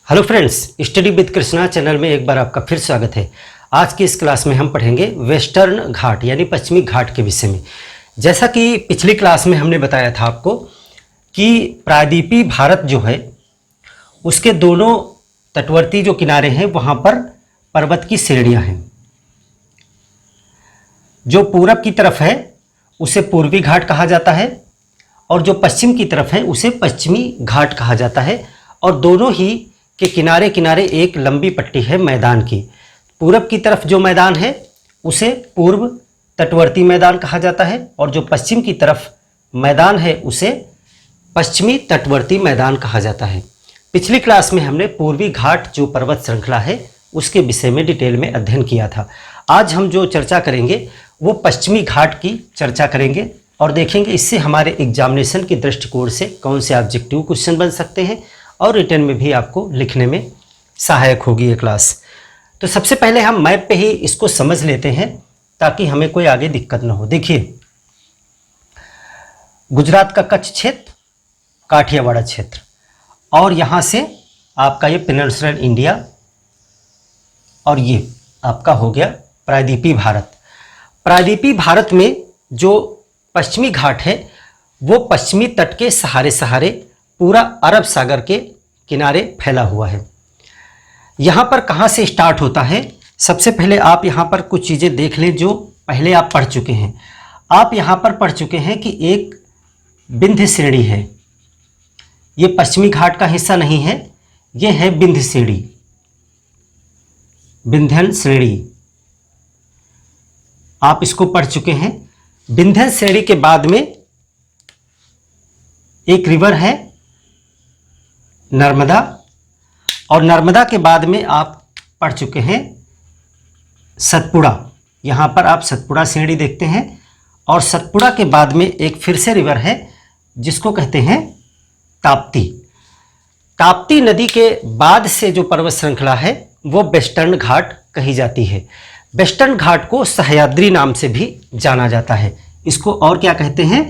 Hello friends, study with Krishna channel में एक बार आपका फिर स्वागत है। आज की इस क्लास में हम पढ़ेंगे वेस्टर्न घाट यानी पश्चिमी घाट के विषय में। जैसा कि पिछली क्लास में हमने बताया था आपको कि प्रायद्वीपीय भारत जो है उसके दोनों तटवर्ती जो किनारे हैं वहाँ पर पर्वत की श्रेणियाँ हैं। जो पूरब की तरफ है उसे पूर्वी घाट कहा जाता है और जो पश्चिम की तरफ है उसे पश्चिमी घाट कहा जाता है। और दोनों ही के किनारे किनारे एक लंबी पट्टी है मैदान की। पूरब की तरफ जो मैदान है उसे पूर्व तटवर्ती मैदान कहा जाता है और जो पश्चिम की तरफ मैदान है उसे पश्चिमी तटवर्ती मैदान कहा जाता है। पिछली क्लास में हमने पूर्वी घाट जो पर्वत श्रृंखला है उसके विषय में डिटेल में अध्ययन किया था। आज हम जो चर्चा करेंगे वो पश्चिमी घाट की चर्चा करेंगे और देखेंगे इससे हमारे एग्जामिनेशन के दृष्टिकोण से कौन से ऑब्जेक्टिव क्वेश्चन बन सकते हैं और रिटर्न में भी आपको लिखने में सहायक होगी ये क्लास। तो सबसे पहले हम मैप पे ही इसको समझ लेते हैं ताकि हमें कोई आगे दिक्कत ना हो। देखिए, गुजरात का कच्छ क्षेत्र, काठियावाड़ क्षेत्र और यहाँ से आपका ये पेनिनसुलर इंडिया और ये आपका हो गया प्रायद्वीपीय भारत। प्रायद्वीपीय भारत में जो पश्चिमी घाट है वो पश्चिमी तट के सहारे सहारे पूरा अरब सागर के किनारे फैला हुआ है। यहाँ पर कहाँ से स्टार्ट होता है, सबसे पहले आप यहाँ पर कुछ चीज़ें देख लें जो पहले आप पढ़ चुके हैं। आप यहाँ पर पढ़ चुके हैं कि एक विंध्य श्रेणी है। ये पश्चिमी घाट का हिस्सा नहीं है, ये है विंध्य श्रेणी, विंध्यन श्रेणी। आप इसको पढ़ चुके हैं। विंध्यन श्रेणी के बाद में एक रिवर है नर्मदा और नर्मदा के बाद में आप पढ़ चुके हैं सतपुड़ा। यहाँ पर आप सतपुड़ा श्रेणी देखते हैं और सतपुड़ा के बाद में एक फिर से रिवर है जिसको कहते हैं ताप्ती। ताप्ती नदी के बाद से जो पर्वत श्रृंखला है वो वेस्टर्न घाट कही जाती है। वेस्टर्न घाट को सह्याद्री नाम से भी जाना जाता है। इसको और क्या कहते हैं,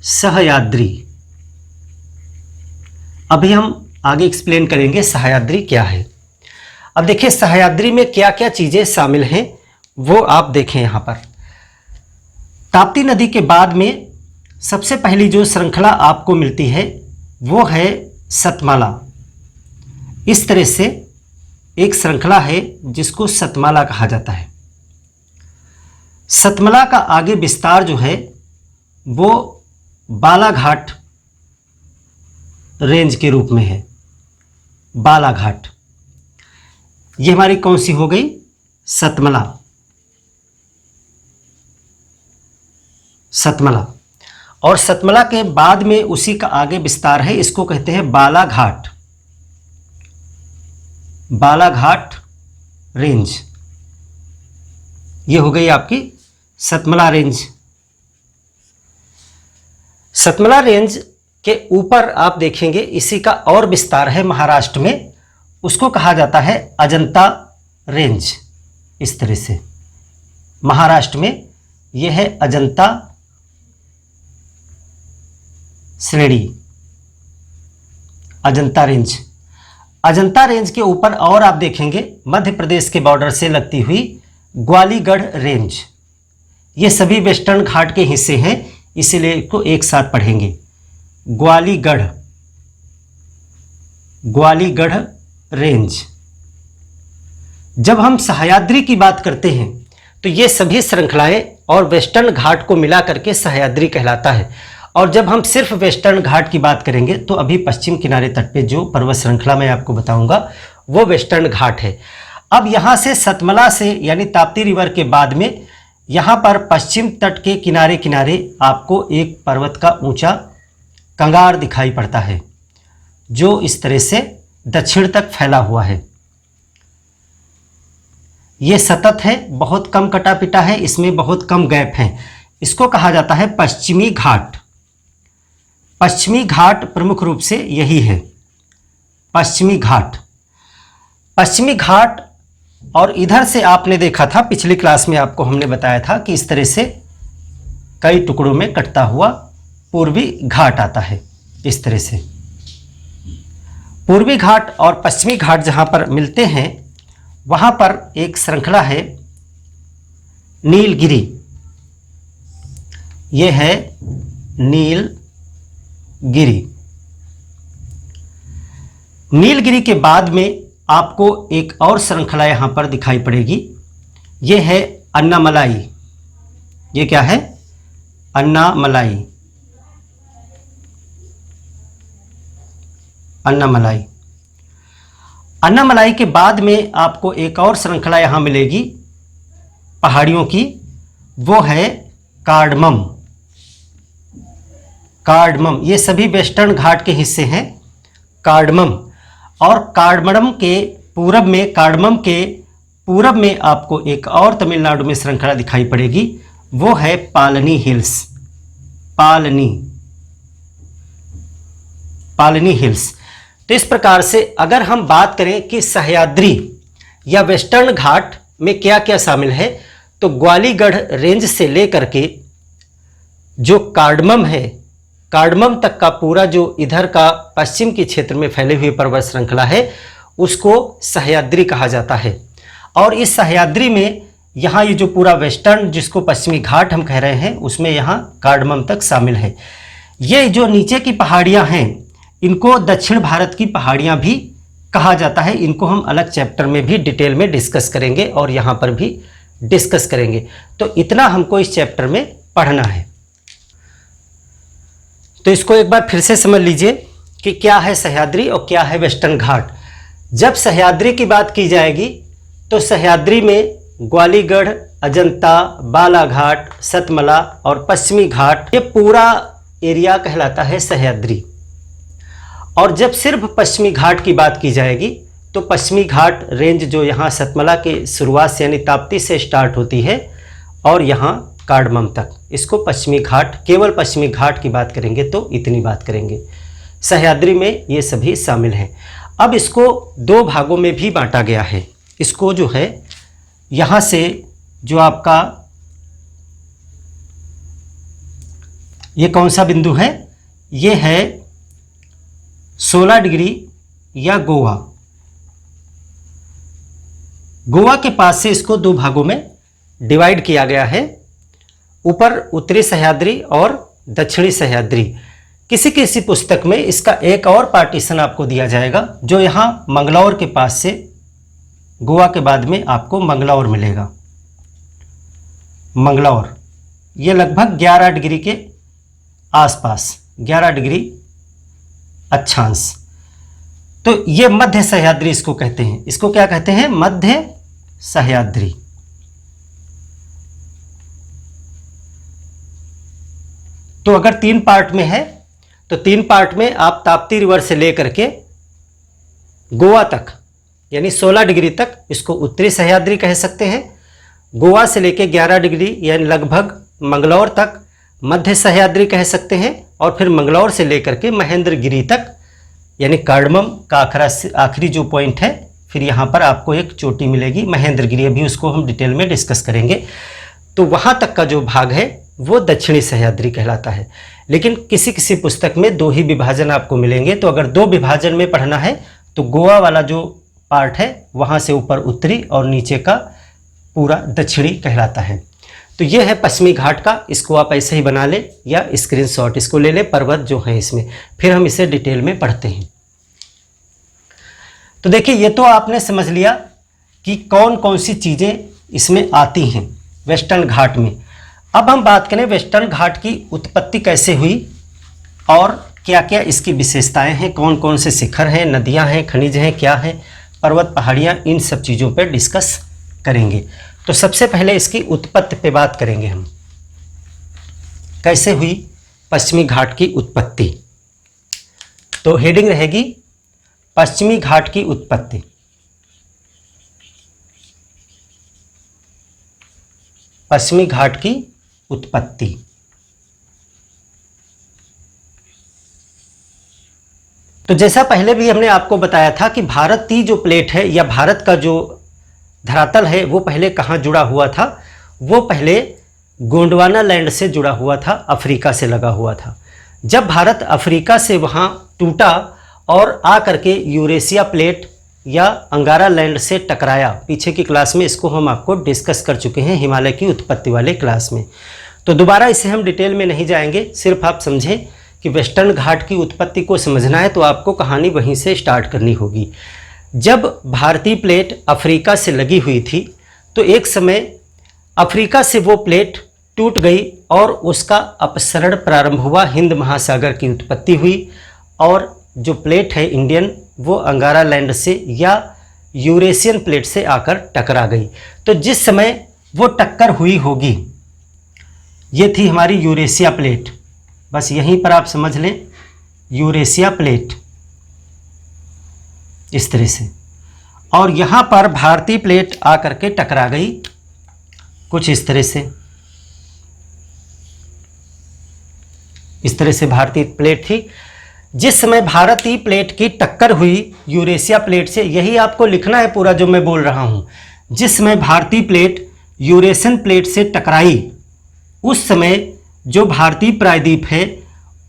सह्याद्री। अभी हम आगे एक्सप्लेन करेंगे सह्याद्री क्या है। अब देखिए सह्याद्री में क्या क्या चीज़ें शामिल हैं वो आप देखें। यहाँ पर ताप्ती नदी के बाद में सबसे पहली जो श्रृंखला आपको मिलती है वो है सतमाला। इस तरह से एक श्रृंखला है जिसको सतमाला कहा जाता है। सतमाला का आगे विस्तार जो है वो बालाघाट रेंज के रूप में है। बालाघाट ये हमारी कौन सी हो गई, सतमाला। सतमाला और सतमाला के बाद में उसी का आगे विस्तार है, इसको कहते हैं बालाघाट। बालाघाट रेंज ये हो गई आपकी सतमाला रेंज। सतमाला रेंज के ऊपर आप देखेंगे इसी का और विस्तार है महाराष्ट्र में, उसको कहा जाता है अजंता रेंज। इस तरह से महाराष्ट्र में यह है अजंता श्रेणी, अजंता रेंज। अजंता रेंज के ऊपर और आप देखेंगे मध्य प्रदेश के बॉर्डर से लगती हुई ग्वालीगढ़ रेंज। ये सभी वेस्टर्न घाट के हिस्से हैं, इसीलिए इसको एक साथ पढ़ेंगे। ग्वालीगढ़, ग्वालीगढ़ रेंज। जब हम सह्याद्री की बात करते हैं तो ये सभी श्रृंखलाएं और वेस्टर्न घाट को मिला करके सह्याद्री कहलाता है। और जब हम सिर्फ वेस्टर्न घाट की बात करेंगे तो अभी पश्चिम किनारे तट पे जो पर्वत श्रृंखला मैं आपको बताऊंगा वो वेस्टर्न घाट है। अब यहाँ से सतमाला से यानी ताप्ती रिवर के बाद में यहाँ पर पश्चिम तट के किनारे किनारे आपको एक पर्वत का ऊंचा कंगार दिखाई पड़ता है जो इस तरह से दक्षिण तक फैला हुआ है। ये सतत है, बहुत कम कटा पिटा है, इसमें बहुत कम गैप है। इसको कहा जाता है पश्चिमी घाट। पश्चिमी घाट प्रमुख रूप से यही है, पश्चिमी घाट। पश्चिमी घाट और इधर से आपने देखा था पिछली क्लास में, आपको हमने बताया था कि इस तरह से कई टुकड़ों में कटता हुआ पूर्वी घाट आता है इस तरह से। पूर्वी घाट और पश्चिमी घाट जहाँ पर मिलते हैं वहाँ पर एक श्रृंखला है नीलगिरी। ये है नीलगिरी। नीलगिरी के बाद में आपको एक और श्रृंखला यहाँ पर दिखाई पड़ेगी, ये है अन्नामलाई। ये क्या है? अन्नामलाई। अन्नामलाई। अन्नामलाई के बाद में आपको एक और श्रृंखला यहाँ मिलेगी पहाड़ियों की, वो है कार्डमम। कार्डमम, ये सभी वेस्टर्न घाट के हिस्से हैं। कार्डमम और कार्डमम के पूरब में आपको एक और तमिलनाडु में श्रृंखला दिखाई पड़ेगी, वो है पालनी हिल्स। पालनी हिल्स। तो इस प्रकार से अगर हम बात करें कि सह्याद्री या वेस्टर्न घाट में क्या क्या शामिल है, तो ग्वालीगढ़ रेंज से लेकर के जो कार्डमम है, कार्डमम तक का पूरा जो इधर का पश्चिम के क्षेत्र में फैले हुए पर्वत श्रृंखला है, उसको सह्याद्री कहा जाता है। और इस सह्याद्री में यहाँ ये जो पूरा वेस्टर्न, जिसको पश्चिमी घाट हम कह रहे हैं, उसमें यहाँ कार्डमम तक शामिल है। ये जो नीचे की पहाड़ियाँ हैं, इनको दक्षिण भारत की पहाड़ियाँ भी कहा जाता है। इनको हम अलग चैप्टर में भी डिटेल में डिस्कस करेंगे और यहाँ पर भी डिस्कस करेंगे। तो इतना हमको इस चैप्टर में पढ़ना है। तो इसको एक बार फिर से समझ लीजिए कि क्या है सह्याद्री और क्या है वेस्टर्न घाट। जब सह्याद्री की बात की जाएगी तो सह्याद्री में ग्वालीगढ़, अजंता, बालाघाट, सतमला और पश्चिमी घाट, ये पूरा एरिया कहलाता है सह्याद्री। और जब सिर्फ पश्चिमी घाट की बात की जाएगी तो पश्चिमी घाट रेंज जो यहाँ सतमला के शुरुआत से यानी ताप्ती से स्टार्ट होती है और यहाँ कार्डमम तक, इसको पश्चिमी घाट, केवल पश्चिमी घाट की बात करेंगे तो इतनी बात करेंगे। सह्याद्री में ये सभी शामिल हैं। अब इसको दो भागों में भी बांटा गया है। इसको जो है यहाँ से जो आपका ये कौन सा बिंदु है, ये है 16 डिग्री या गोवा। गोवा के पास से इसको दो भागों में डिवाइड किया गया है, ऊपर उत्तरी सह्याद्री और दक्षिणी सह्याद्री। किसी किसी पुस्तक में इसका एक और पार्टीशन आपको दिया जाएगा, जो यहाँ मंगलौर के पास से, गोवा के बाद में आपको मंगलौर मिलेगा। मंगलौर ये लगभग 11 डिग्री के आसपास, 11 डिग्री अक्षांश। तो ये मध्य सह्याद्री इसको कहते हैं। इसको क्या कहते हैं? मध्य सह्याद्री। तो अगर 3 पार्ट में है तो 3 पार्ट में आप ताप्ती रिवर से लेकर के गोवा तक यानी 16 डिग्री तक इसको उत्तरी सह्याद्री कह सकते हैं। गोवा से लेकर 11 डिग्री यानी लगभग मंगलौर तक मध्य सह्याद्री कह सकते हैं। और फिर मंगलौर से लेकर के महेंद्रगिरी तक यानी कार्डमम का आखिरी जो पॉइंट है, फिर यहाँ पर आपको एक चोटी मिलेगी महेंद्रगिरी, अभी उसको हम डिटेल में डिस्कस करेंगे। तो वहाँ तक का जो भाग है वो दक्षिणी सह्याद्री कहलाता है। लेकिन किसी किसी पुस्तक में 2 ही विभाजन आपको मिलेंगे। तो अगर 2 विभाजन में पढ़ना है तो गोवा वाला जो पार्ट है वहाँ से ऊपर उत्तरी और नीचे का पूरा दक्षिणी कहलाता है। तो ये है पश्चिमी घाट का, इसको आप ऐसे ही बना ले या स्क्रीनशॉट इसको ले ले, पर्वत जो है इसमें, फिर हम इसे डिटेल में पढ़ते हैं। तो देखिए, ये तो आपने समझ लिया कि कौन कौन सी चीज़ें इसमें आती हैं वेस्टर्न घाट में। अब हम बात करें वेस्टर्न घाट की उत्पत्ति कैसे हुई और क्या क्या इसकी विशेषताएं हैं, कौन कौन से शिखर हैं, नदियां हैं, खनिज हैं, क्या हैं, पर्वत, पहाड़ियां, इन सब चीज़ों पर डिस्कस करेंगे। तो सबसे पहले इसकी उत्पत्ति पे बात करेंगे हम, कैसे हुई पश्चिमी घाट की उत्पत्ति। तो हेडिंग रहेगी पश्चिमी घाट की उत्पत्ति। पश्चिमी घाट की उत्पत्ति। तो जैसा पहले भी हमने आपको बताया था कि भारतीय जो प्लेट है या भारत का जो धरातल है वो पहले कहाँ जुड़ा हुआ था, वो पहले गोंडवाना लैंड से जुड़ा हुआ था, अफ्रीका से लगा हुआ था। जब भारत अफ्रीका से वहाँ टूटा और आ करके यूरेशिया प्लेट या अंगारा लैंड से टकराया। पीछे की क्लास में इसको हम आपको डिस्कस कर चुके हैं हिमालय की उत्पत्ति वाले क्लास में, तो दोबारा इसे हम डिटेल में नहीं जाएंगे। सिर्फ आप समझें कि वेस्टर्न घाट की उत्पत्ति को समझना है तो आपको कहानी वहीं से स्टार्ट करनी होगी। जब भारतीय प्लेट अफ्रीका से लगी हुई थी तो एक समय अफ्रीका से वो प्लेट टूट गई और उसका अपसरण प्रारंभ हुआ, हिंद महासागर की उत्पत्ति हुई और जो प्लेट है इंडियन वो अंगारा लैंड से या यूरेशियन प्लेट से आकर टकरा गई। तो जिस समय वो टक्कर हुई होगी ये थी हमारी यूरेशिया प्लेट, बस यहीं पर आप समझ लें यूरेशिया प्लेट इस तरह से, और यहाँ पर भारतीय प्लेट आकर के टकरा गई कुछ इस तरह से। इस तरह से भारतीय प्लेट थी। जिस समय भारतीय प्लेट की टक्कर हुई यूरेशिया प्लेट से, यही आपको लिखना है पूरा जो मैं बोल रहा हूँ, जिस समय भारतीय प्लेट यूरेशियन प्लेट से टकराई उस समय जो भारतीय प्रायद्वीप है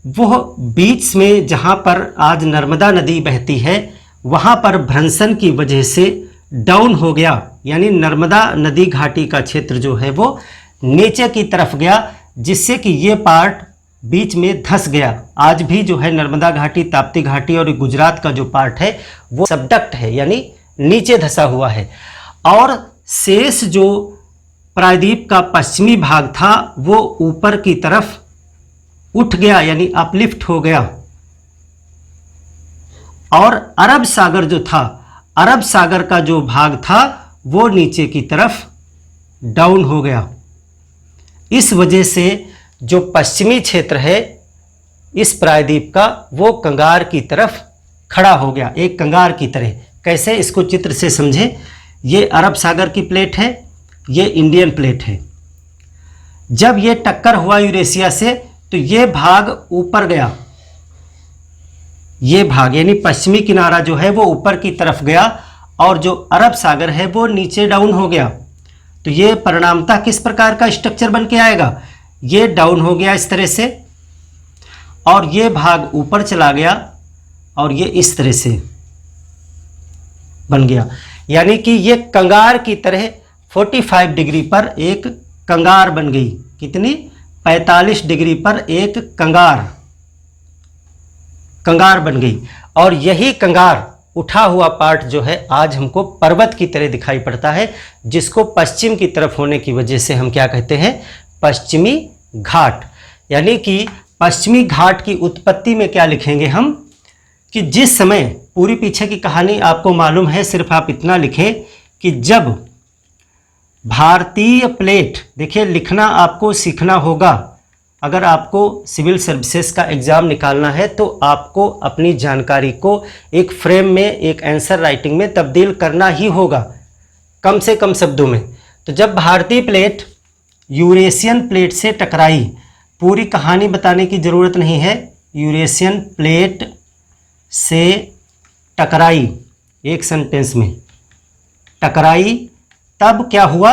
वह बीच में जहाँ पर आज नर्मदा नदी बहती है वहाँ पर भ्रंशन की वजह से डाउन हो गया, यानी नर्मदा नदी घाटी का क्षेत्र जो है वो नीचे की तरफ गया, जिससे कि ये पार्ट बीच में धंस गया। आज भी जो है नर्मदा घाटी, ताप्ती घाटी और गुजरात का जो पार्ट है वो सबडक्ट है, यानी नीचे धंसा हुआ है, और शेष जो प्रायद्वीप का पश्चिमी भाग था वो ऊपर की तरफ उठ गया, यानी अपलिफ्ट हो गया, और अरब सागर जो था, अरब सागर का जो भाग था वो नीचे की तरफ डाउन हो गया। इस वजह से जो पश्चिमी क्षेत्र है इस प्रायद्वीप का वो कंगार की तरफ खड़ा हो गया, एक कंगार की तरह। कैसे, इसको चित्र से समझें। ये अरब सागर की प्लेट है, ये इंडियन प्लेट है। जब ये टक्कर हुआ यूरेशिया से तो ये भाग ऊपर गया, ये भाग यानी पश्चिमी किनारा जो है वो ऊपर की तरफ गया और जो अरब सागर है वो नीचे डाउन हो गया। तो ये परिणामतः किस प्रकार का स्ट्रक्चर बन के आएगा, ये डाउन हो गया इस तरह से और ये भाग ऊपर चला गया और ये इस तरह से बन गया, यानी कि ये कंगार की तरह 45 डिग्री पर एक कंगार बन गई। कितनी, 45 डिग्री पर एक कंगार बन गई। और यही कंगार उठा हुआ पार्ट जो है आज हमको पर्वत की तरह दिखाई पड़ता है, जिसको पश्चिम की तरफ होने की वजह से हम क्या कहते हैं, पश्चिमी घाट। यानी कि पश्चिमी घाट की उत्पत्ति में क्या लिखेंगे हम कि जिस समय, पूरी पीछे की कहानी आपको मालूम है, सिर्फ आप इतना लिखें कि जब भारतीय प्लेट, देखिए लिखना आपको सीखना होगा। अगर आपको सिविल सर्विसेज का एग्ज़ाम निकालना है तो आपको अपनी जानकारी को एक फ्रेम में, एक आंसर राइटिंग में तब्दील करना ही होगा, कम से कम शब्दों में। तो जब भारतीय प्लेट यूरेशियन प्लेट से टकराई, पूरी कहानी बताने की ज़रूरत नहीं है, यूरेशियन प्लेट से टकराई, एक सेंटेंस में टकराई, तब क्या हुआ,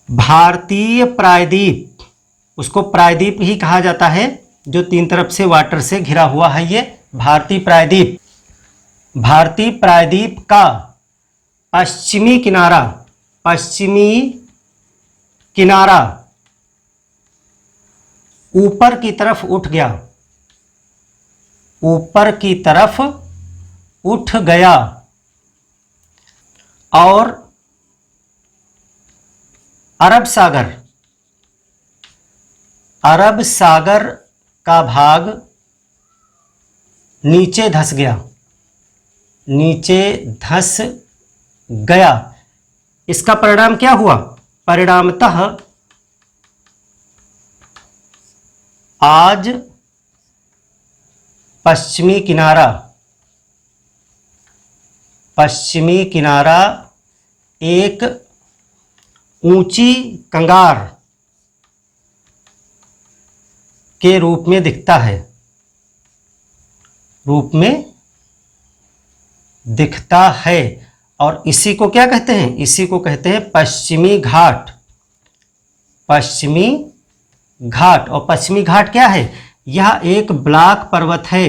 भारतीय प्रायद्वीप, उसको प्रायद्वीप ही कहा जाता है, जो तीन तरफ से वाटर से घिरा हुआ है, ये भारतीय प्रायद्वीप। भारतीय प्रायद्वीप का पश्चिमी किनारा ऊपर की तरफ उठ गया, ऊपर की तरफ उठ गया और अरब सागर का भाग नीचे धंस गया। इसका परिणाम क्या हुआ, परिणामतः आज पश्चिमी किनारा एक ऊंची कंगार के रूप में दिखता है, और इसी को क्या कहते हैं, इसी को कहते हैं पश्चिमी घाट। और पश्चिमी घाट क्या है, यह एक ब्लॉक पर्वत है।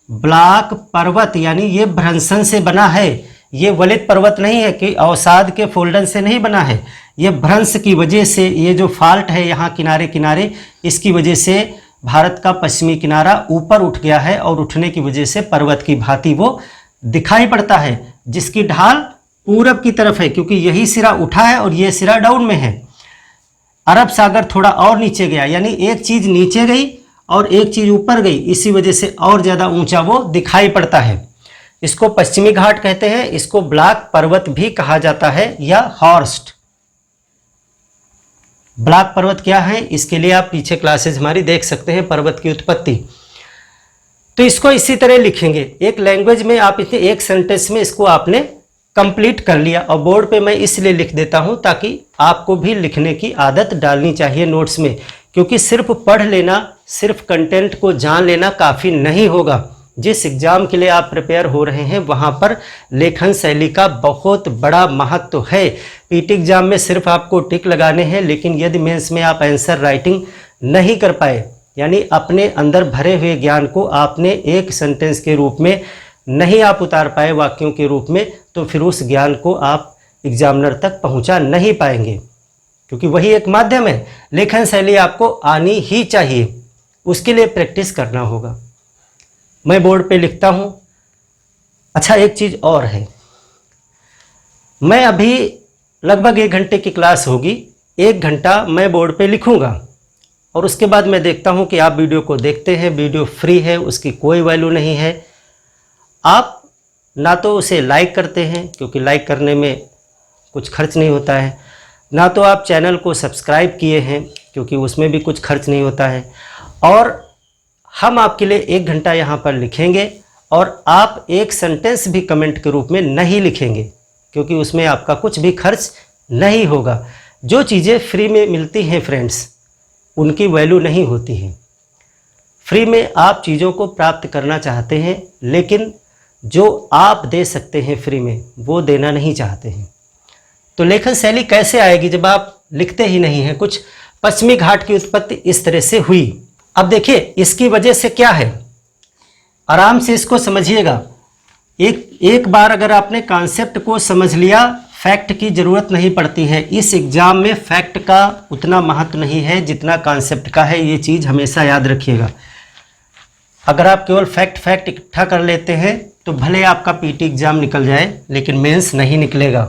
ब्लॉक पर्वत यानी ये भ्रंशन से बना है, ये वलित पर्वत नहीं है कि अवसाद के फोल्डन से नहीं बना है। ये भ्रंश की वजह से, ये जो फॉल्ट है यहाँ किनारे किनारे, इसकी वजह से भारत का पश्चिमी किनारा ऊपर उठ गया है और उठने की वजह से पर्वत की भांति वो दिखाई पड़ता है, जिसकी ढाल पूरब की तरफ है, क्योंकि यही सिरा उठा है और ये सिरा डाउन में है। अरब सागर थोड़ा और नीचे गया, यानी एक चीज़ नीचे गई और एक चीज़ ऊपर गई, इसी वजह से और ज़्यादा ऊंचा वो दिखाई पड़ता है। इसको पश्चिमी घाट कहते हैं, इसको ब्लॉक पर्वत भी कहा जाता है या हॉर्स्ट। ब्लॉक पर्वत क्या है, इसके लिए आप पीछे क्लासेज हमारी देख सकते हैं, पर्वत की उत्पत्ति। तो इसको इसी तरह लिखेंगे, एक लैंग्वेज में आप इतने एक सेंटेंस में इसको आपने कंप्लीट कर लिया। और बोर्ड पे मैं इसलिए लिख देता हूं ताकि आपको भी लिखने की आदत डालनी चाहिए नोट्स में, क्योंकि सिर्फ पढ़ लेना, सिर्फ कंटेंट को जान लेना काफ़ी नहीं होगा। जिस एग्ज़ाम के लिए आप प्रिपेयर हो रहे हैं वहाँ पर लेखन शैली का बहुत बड़ा महत्व है। पीटी एग्ज़ाम में सिर्फ आपको टिक लगाने हैं, लेकिन यदि मेंस में आप आंसर राइटिंग नहीं कर पाए, यानी अपने अंदर भरे हुए ज्ञान को आपने एक सेंटेंस के रूप में नहीं आप उतार पाए, वाक्यों के रूप में, तो फिर उस ज्ञान को आप एग्जामिनर तक पहुंचा नहीं पाएंगे, क्योंकि वही एक माध्यम है। लेखन शैली आपको आनी ही चाहिए, उसके लिए प्रैक्टिस करना होगा। मैं बोर्ड पे लिखता हूं। अच्छा, एक चीज़ और है, मैं अभी लगभग 1 घंटे की क्लास होगी, 1 घंटा मैं बोर्ड पे लिखूंगा और उसके बाद मैं देखता हूं कि आप वीडियो को देखते हैं। वीडियो फ्री है, उसकी कोई वैल्यू नहीं है। आप ना तो उसे लाइक करते हैं, क्योंकि लाइक करने में कुछ खर्च नहीं होता है, ना तो आप चैनल को सब्सक्राइब किए हैं, क्योंकि उसमें भी कुछ खर्च नहीं होता है। और हम आपके लिए 1 घंटा यहाँ पर लिखेंगे और आप एक सेंटेंस भी कमेंट के रूप में नहीं लिखेंगे, क्योंकि उसमें आपका कुछ भी खर्च नहीं होगा। जो चीज़ें फ्री में मिलती हैं फ्रेंड्स, उनकी वैल्यू नहीं होती है। फ्री में आप चीज़ों को प्राप्त करना चाहते हैं, लेकिन जो आप दे सकते हैं फ्री में, वो देना नहीं चाहते हैं। तो लेखन शैली कैसे आएगी जब आप लिखते ही नहीं हैं। कुछ पश्चिमी घाट की उत्पत्ति इस तरह से हुई। अब देखिए इसकी वजह से क्या है, आराम से इसको समझिएगा। एक बार अगर आपने कॉन्सेप्ट को समझ लिया, फैक्ट की ज़रूरत नहीं पड़ती है। इस एग्ज़ाम में फैक्ट का उतना महत्व नहीं है जितना कॉन्सेप्ट का है, ये चीज़ हमेशा याद रखिएगा। अगर आप केवल फैक्ट इकट्ठा कर लेते हैं तो भले आपका पीटी एग्ज़ाम निकल जाए, लेकिन मेंस नहीं निकलेगा।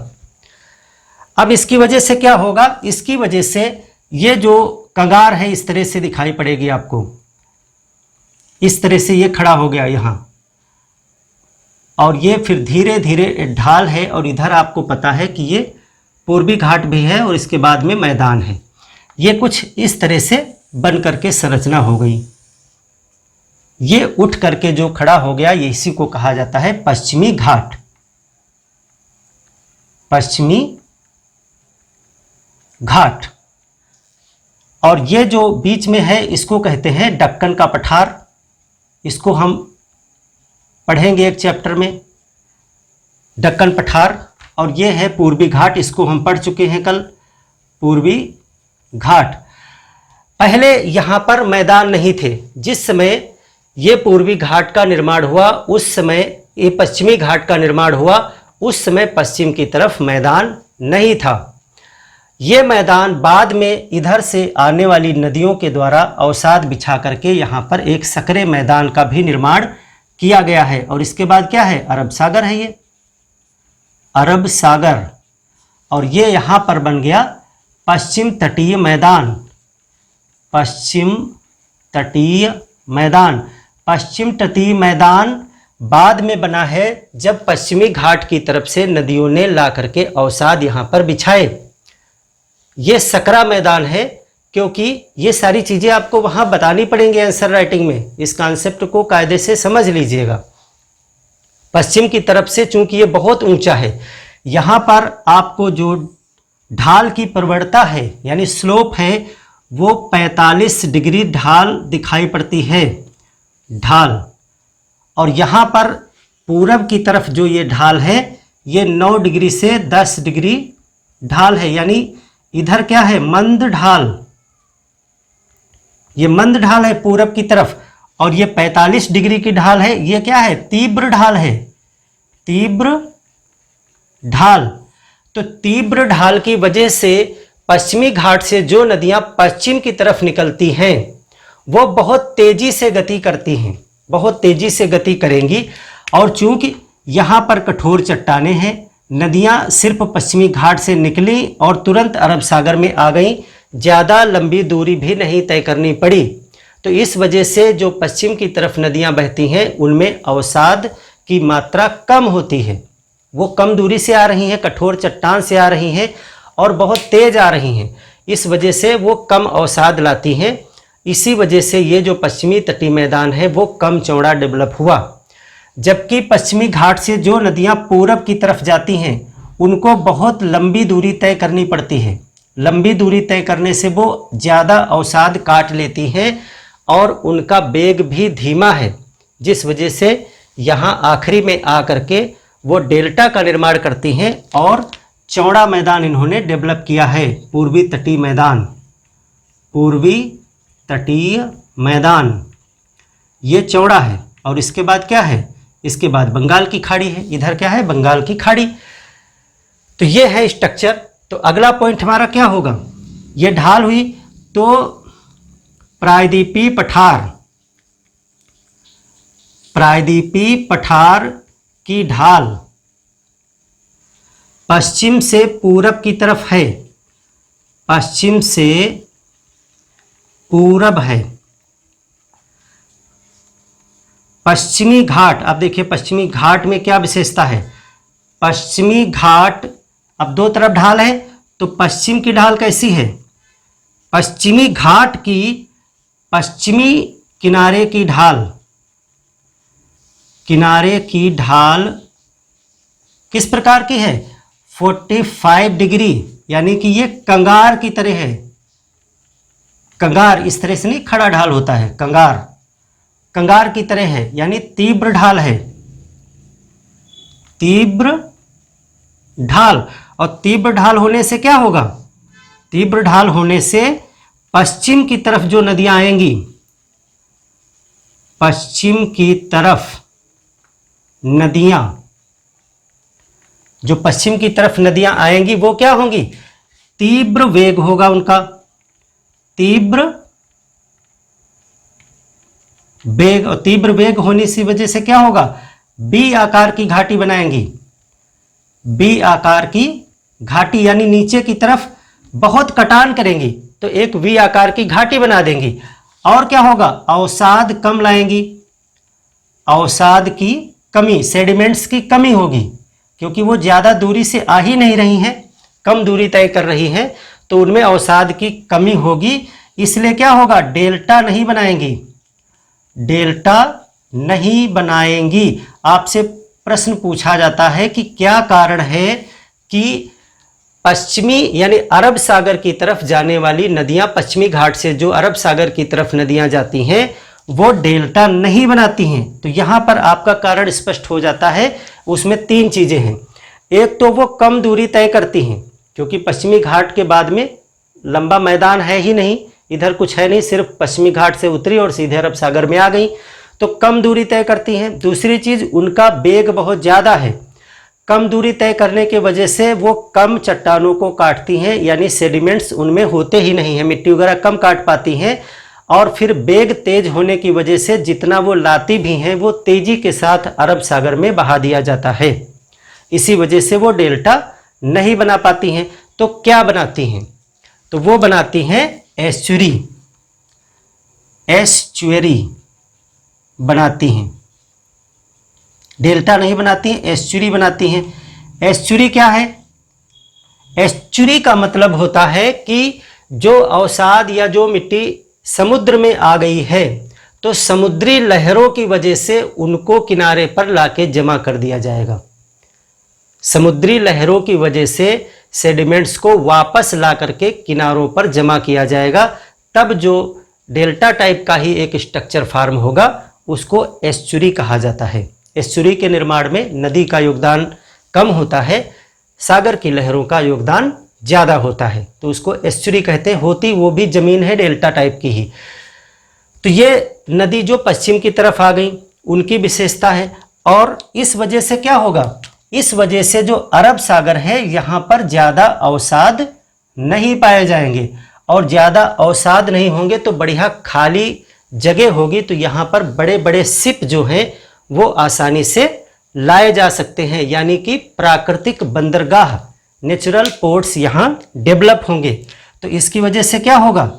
अब इसकी वजह से क्या होगा, इसकी वजह से ये जो कंगार है इस तरह से दिखाई पड़ेगी आपको, इस तरह से ये खड़ा हो गया यहाँ, और ये फिर धीरे धीरे ढाल है, और इधर आपको पता है कि ये पूर्वी घाट भी है और इसके बाद में मैदान है। ये कुछ इस तरह से बन करके संरचना हो गई। ये उठ करके जो खड़ा हो गया, ये इसी को कहा जाता है पश्चिमी घाट। पश्चिमी घाट। और ये जो बीच में है इसको कहते हैं दक्कन का पठार। इसको हम पढ़ेंगे एक चैप्टर में, दक्कन पठार। और ये है पूर्वी घाट, इसको हम पढ़ चुके हैं कल, पूर्वी घाट। पहले यहाँ पर मैदान नहीं थे। जिस समय ये पूर्वी घाट का निर्माण हुआ, उस समय ये पश्चिमी घाट का निर्माण हुआ, उस समय पश्चिम की तरफ मैदान नहीं था। ये मैदान बाद में इधर से आने वाली नदियों के द्वारा अवसाद बिछा करके यहाँ पर एक सकरे मैदान का भी निर्माण किया गया है। और इसके बाद क्या है, अरब सागर है, ये अरब सागर। और ये यहाँ पर बन गया पश्चिम तटीय मैदान। पश्चिम तटीय मैदान। पश्चिम तटीय मैदान बाद में बना है जब पश्चिमी घाट की तरफ से नदियों ने ला करके अवसाद यहाँ पर बिछाए। ये सकरा मैदान है, क्योंकि ये सारी चीज़ें आपको वहाँ बतानी पड़ेंगी आंसर राइटिंग में। इस कॉन्सेप्ट को कायदे से समझ लीजिएगा। पश्चिम की तरफ से चूंकि ये बहुत ऊंचा है, यहाँ पर आपको जो ढाल की प्रवणता है यानी स्लोप है, वो 45 डिग्री ढाल दिखाई पड़ती है, ढाल। और यहाँ पर पूरब की तरफ जो ये ढाल है, ये 9 डिग्री से 10 डिग्री ढाल है, यानी इधर क्या है, मंद ढाल। ये मंद ढाल है पूरब की तरफ, और ये 45 डिग्री की ढाल है। ये क्या है? तीव्र ढाल है, तीव्र ढाल। तो तीव्र ढाल की वजह से पश्चिमी घाट से जो नदियां पश्चिम की तरफ निकलती हैं वो बहुत तेजी से गति करती हैं, बहुत तेजी से गति करेंगी। और चूंकि यहाँ पर कठोर चट्टानें हैं, नदियाँ सिर्फ पश्चिमी घाट से निकली और तुरंत अरब सागर में आ गईं, ज़्यादा लंबी दूरी भी नहीं तय करनी पड़ी। तो इस वजह से जो पश्चिम की तरफ नदियाँ बहती हैं उनमें अवसाद की मात्रा कम होती है। वो कम दूरी से आ रही हैं, कठोर चट्टान से आ रही हैं और बहुत तेज़ आ रही हैं, इस वजह से वो कम अवसाद लाती हैं। इसी वजह से ये जो पश्चिमी तटीय मैदान है वो कम चौड़ा डेवलप हुआ। जबकि पश्चिमी घाट से जो नदियाँ पूरब की तरफ जाती हैं उनको बहुत लंबी दूरी तय करनी पड़ती है। लंबी दूरी तय करने से वो ज़्यादा अवसाद काट लेती हैं और उनका वेग भी धीमा है, जिस वजह से यहाँ आखिरी में आकर के वो डेल्टा का निर्माण करती हैं और चौड़ा मैदान इन्होंने डेवलप किया है। पूर्वी तटीय मैदान, पूर्वी तटीय मैदान ये चौड़ा है। और इसके बाद क्या है? इसके बाद बंगाल की खाड़ी है। इधर क्या है? बंगाल की खाड़ी। तो ये है स्ट्रक्चर। तो अगला पॉइंट हमारा क्या होगा? ये ढाल हुई तो प्रायद्वीपीय पठार, प्रायद्वीपीय पठार की ढाल पश्चिम से पूरब की तरफ है, पश्चिम से पूरब है। पश्चिमी घाट, अब देखिए पश्चिमी घाट में क्या विशेषता है? पश्चिमी घाट, अब दो तरफ ढाल है तो पश्चिम की ढाल कैसी है? पश्चिमी घाट की पश्चिमी किनारे की ढाल, किनारे की ढाल किस प्रकार की है? 45 डिग्री, यानी कि ये कंगार की तरह है। कंगार इस तरह से नहीं खड़ा ढाल होता है, कंगार, कंगार की तरह है, यानी तीव्र ढाल है, तीव्र ढाल। और तीव्र ढाल होने से क्या होगा? तीव्र ढाल होने से पश्चिम की तरफ जो नदियां आएंगी, पश्चिम की तरफ नदियां, जो पश्चिम की तरफ नदियां आएंगी वो क्या होंगी? तीव्र वेग होगा उनका, तीव्र वेग। और तीव्र वेग होने की वजह से क्या होगा? बी आकार की घाटी बनाएंगी, बी आकार की घाटी, यानी नीचे की तरफ बहुत कटान करेंगी तो एक वी आकार की घाटी बना देंगी। और क्या होगा? अवसाद कम लाएंगी, अवसाद की कमी, सेडिमेंट्स की कमी होगी, क्योंकि वो ज़्यादा दूरी से आ ही नहीं रही हैं, कम दूरी तय कर रही हैं, तो उनमें अवसाद की कमी होगी। इसलिए क्या होगा? डेल्टा नहीं बनाएंगी, डेल्टा नहीं बनाएंगी। आपसे प्रश्न पूछा जाता है कि क्या कारण है कि पश्चिमी यानी अरब सागर की तरफ जाने वाली नदियां, पश्चिमी घाट से जो अरब सागर की तरफ नदियां जाती हैं वो डेल्टा नहीं बनाती हैं। तो यहाँ पर आपका कारण स्पष्ट हो जाता है। उसमें तीन चीज़ें हैं। एक तो वो कम दूरी तय करती हैं, क्योंकि पश्चिमी घाट के बाद में लंबा मैदान है ही नहीं, इधर कुछ है नहीं, सिर्फ पश्चिमी घाट से उतरी और सीधे अरब सागर में आ गई, तो कम दूरी तय करती हैं। दूसरी चीज़, उनका वेग बहुत ज़्यादा है, कम दूरी तय करने की वजह से वो कम चट्टानों को काटती हैं, यानी सेडिमेंट्स उनमें होते ही नहीं हैं, मिट्टी वगैरह कम काट पाती हैं। और फिर वेग तेज होने की वजह से जितना वो लाती भी हैं वो तेजी के साथ अरब सागर में बहा दिया जाता है। इसी वजह से वो डेल्टा नहीं बना पाती हैं। तो क्या बनाती हैं? तो वो बनाती हैं एस्चुरी, एस्चुरी बनाती हैं, डेल्टा नहीं बनाती हैं, एस्चुरी बनाती हैं। एस्चुरी क्या है? एस्चुरी का मतलब होता है कि जो अवसाद या जो मिट्टी समुद्र में आ गई है तो समुद्री लहरों की वजह से उनको किनारे पर लाके जमा कर दिया जाएगा। समुद्री लहरों की वजह से सेडिमेंट्स को वापस ला करके किनारों पर जमा किया जाएगा, तब जो डेल्टा टाइप का ही एक स्ट्रक्चर फॉर्म होगा उसको एस्चुरी कहा जाता है। एस्चुरी के निर्माण में नदी का योगदान कम होता है, सागर की लहरों का योगदान ज़्यादा होता है, तो उसको एस्चुरी कहते हैं। होती वो भी ज़मीन है डेल्टा टाइप की ही। तो ये नदी जो पश्चिम की तरफ आ गई उनकी विशेषता है। और इस वजह से क्या होगा, इस वजह से जो अरब सागर है यहाँ पर ज़्यादा अवसाद नहीं पाए जाएंगे, और ज़्यादा अवसाद नहीं होंगे तो बढ़िया खाली जगह होगी, तो यहाँ पर बड़े बड़े शिप जो हैं वो आसानी से लाए जा सकते हैं, यानी कि प्राकृतिक बंदरगाह, नेचुरल पोर्ट्स यहाँ डेवलप होंगे। तो इसकी वजह से क्या होगा,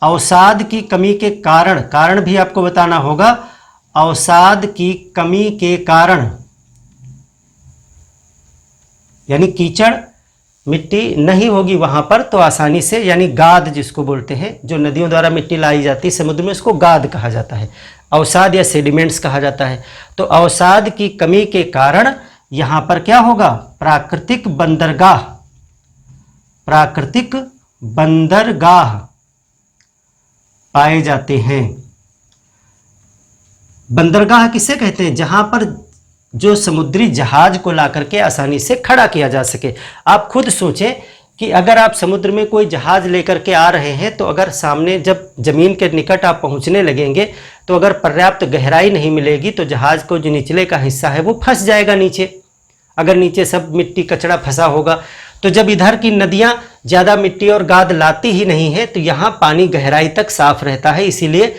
अवसाद की कमी के कारण भी आपको बताना होगा। अवसाद की कमी के कारण यानी कीचड़ मिट्टी नहीं होगी वहाँ पर, तो आसानी से, यानी गाद जिसको बोलते हैं, जो नदियों द्वारा मिट्टी लाई जाती है समुद्र में, उसको गाद कहा जाता है, अवसाद या सेडिमेंट्स कहा जाता है। तो अवसाद की कमी के कारण यहाँ पर क्या होगा, प्राकृतिक बंदरगाह पाए जाते हैं। बंदरगाह किसे कहते हैं, जहां पर जो समुद्री जहाज को ला करके आसानी से खड़ा किया जा सके। आप खुद सोचें कि अगर आप समुद्र में कोई जहाज लेकर के आ रहे हैं, तो अगर सामने जब जमीन के निकट आप पहुंचने लगेंगे, तो अगर पर्याप्त गहराई नहीं मिलेगी तो जहाज को जो निचले का हिस्सा है वो फंस जाएगा नीचे, अगर नीचे सब मिट्टी कचड़ा फंसा होगा। तो जब इधर की नदियां ज़्यादा मिट्टी और गाद लाती ही नहीं है, तो यहाँ पानी गहराई तक साफ रहता है, इसीलिए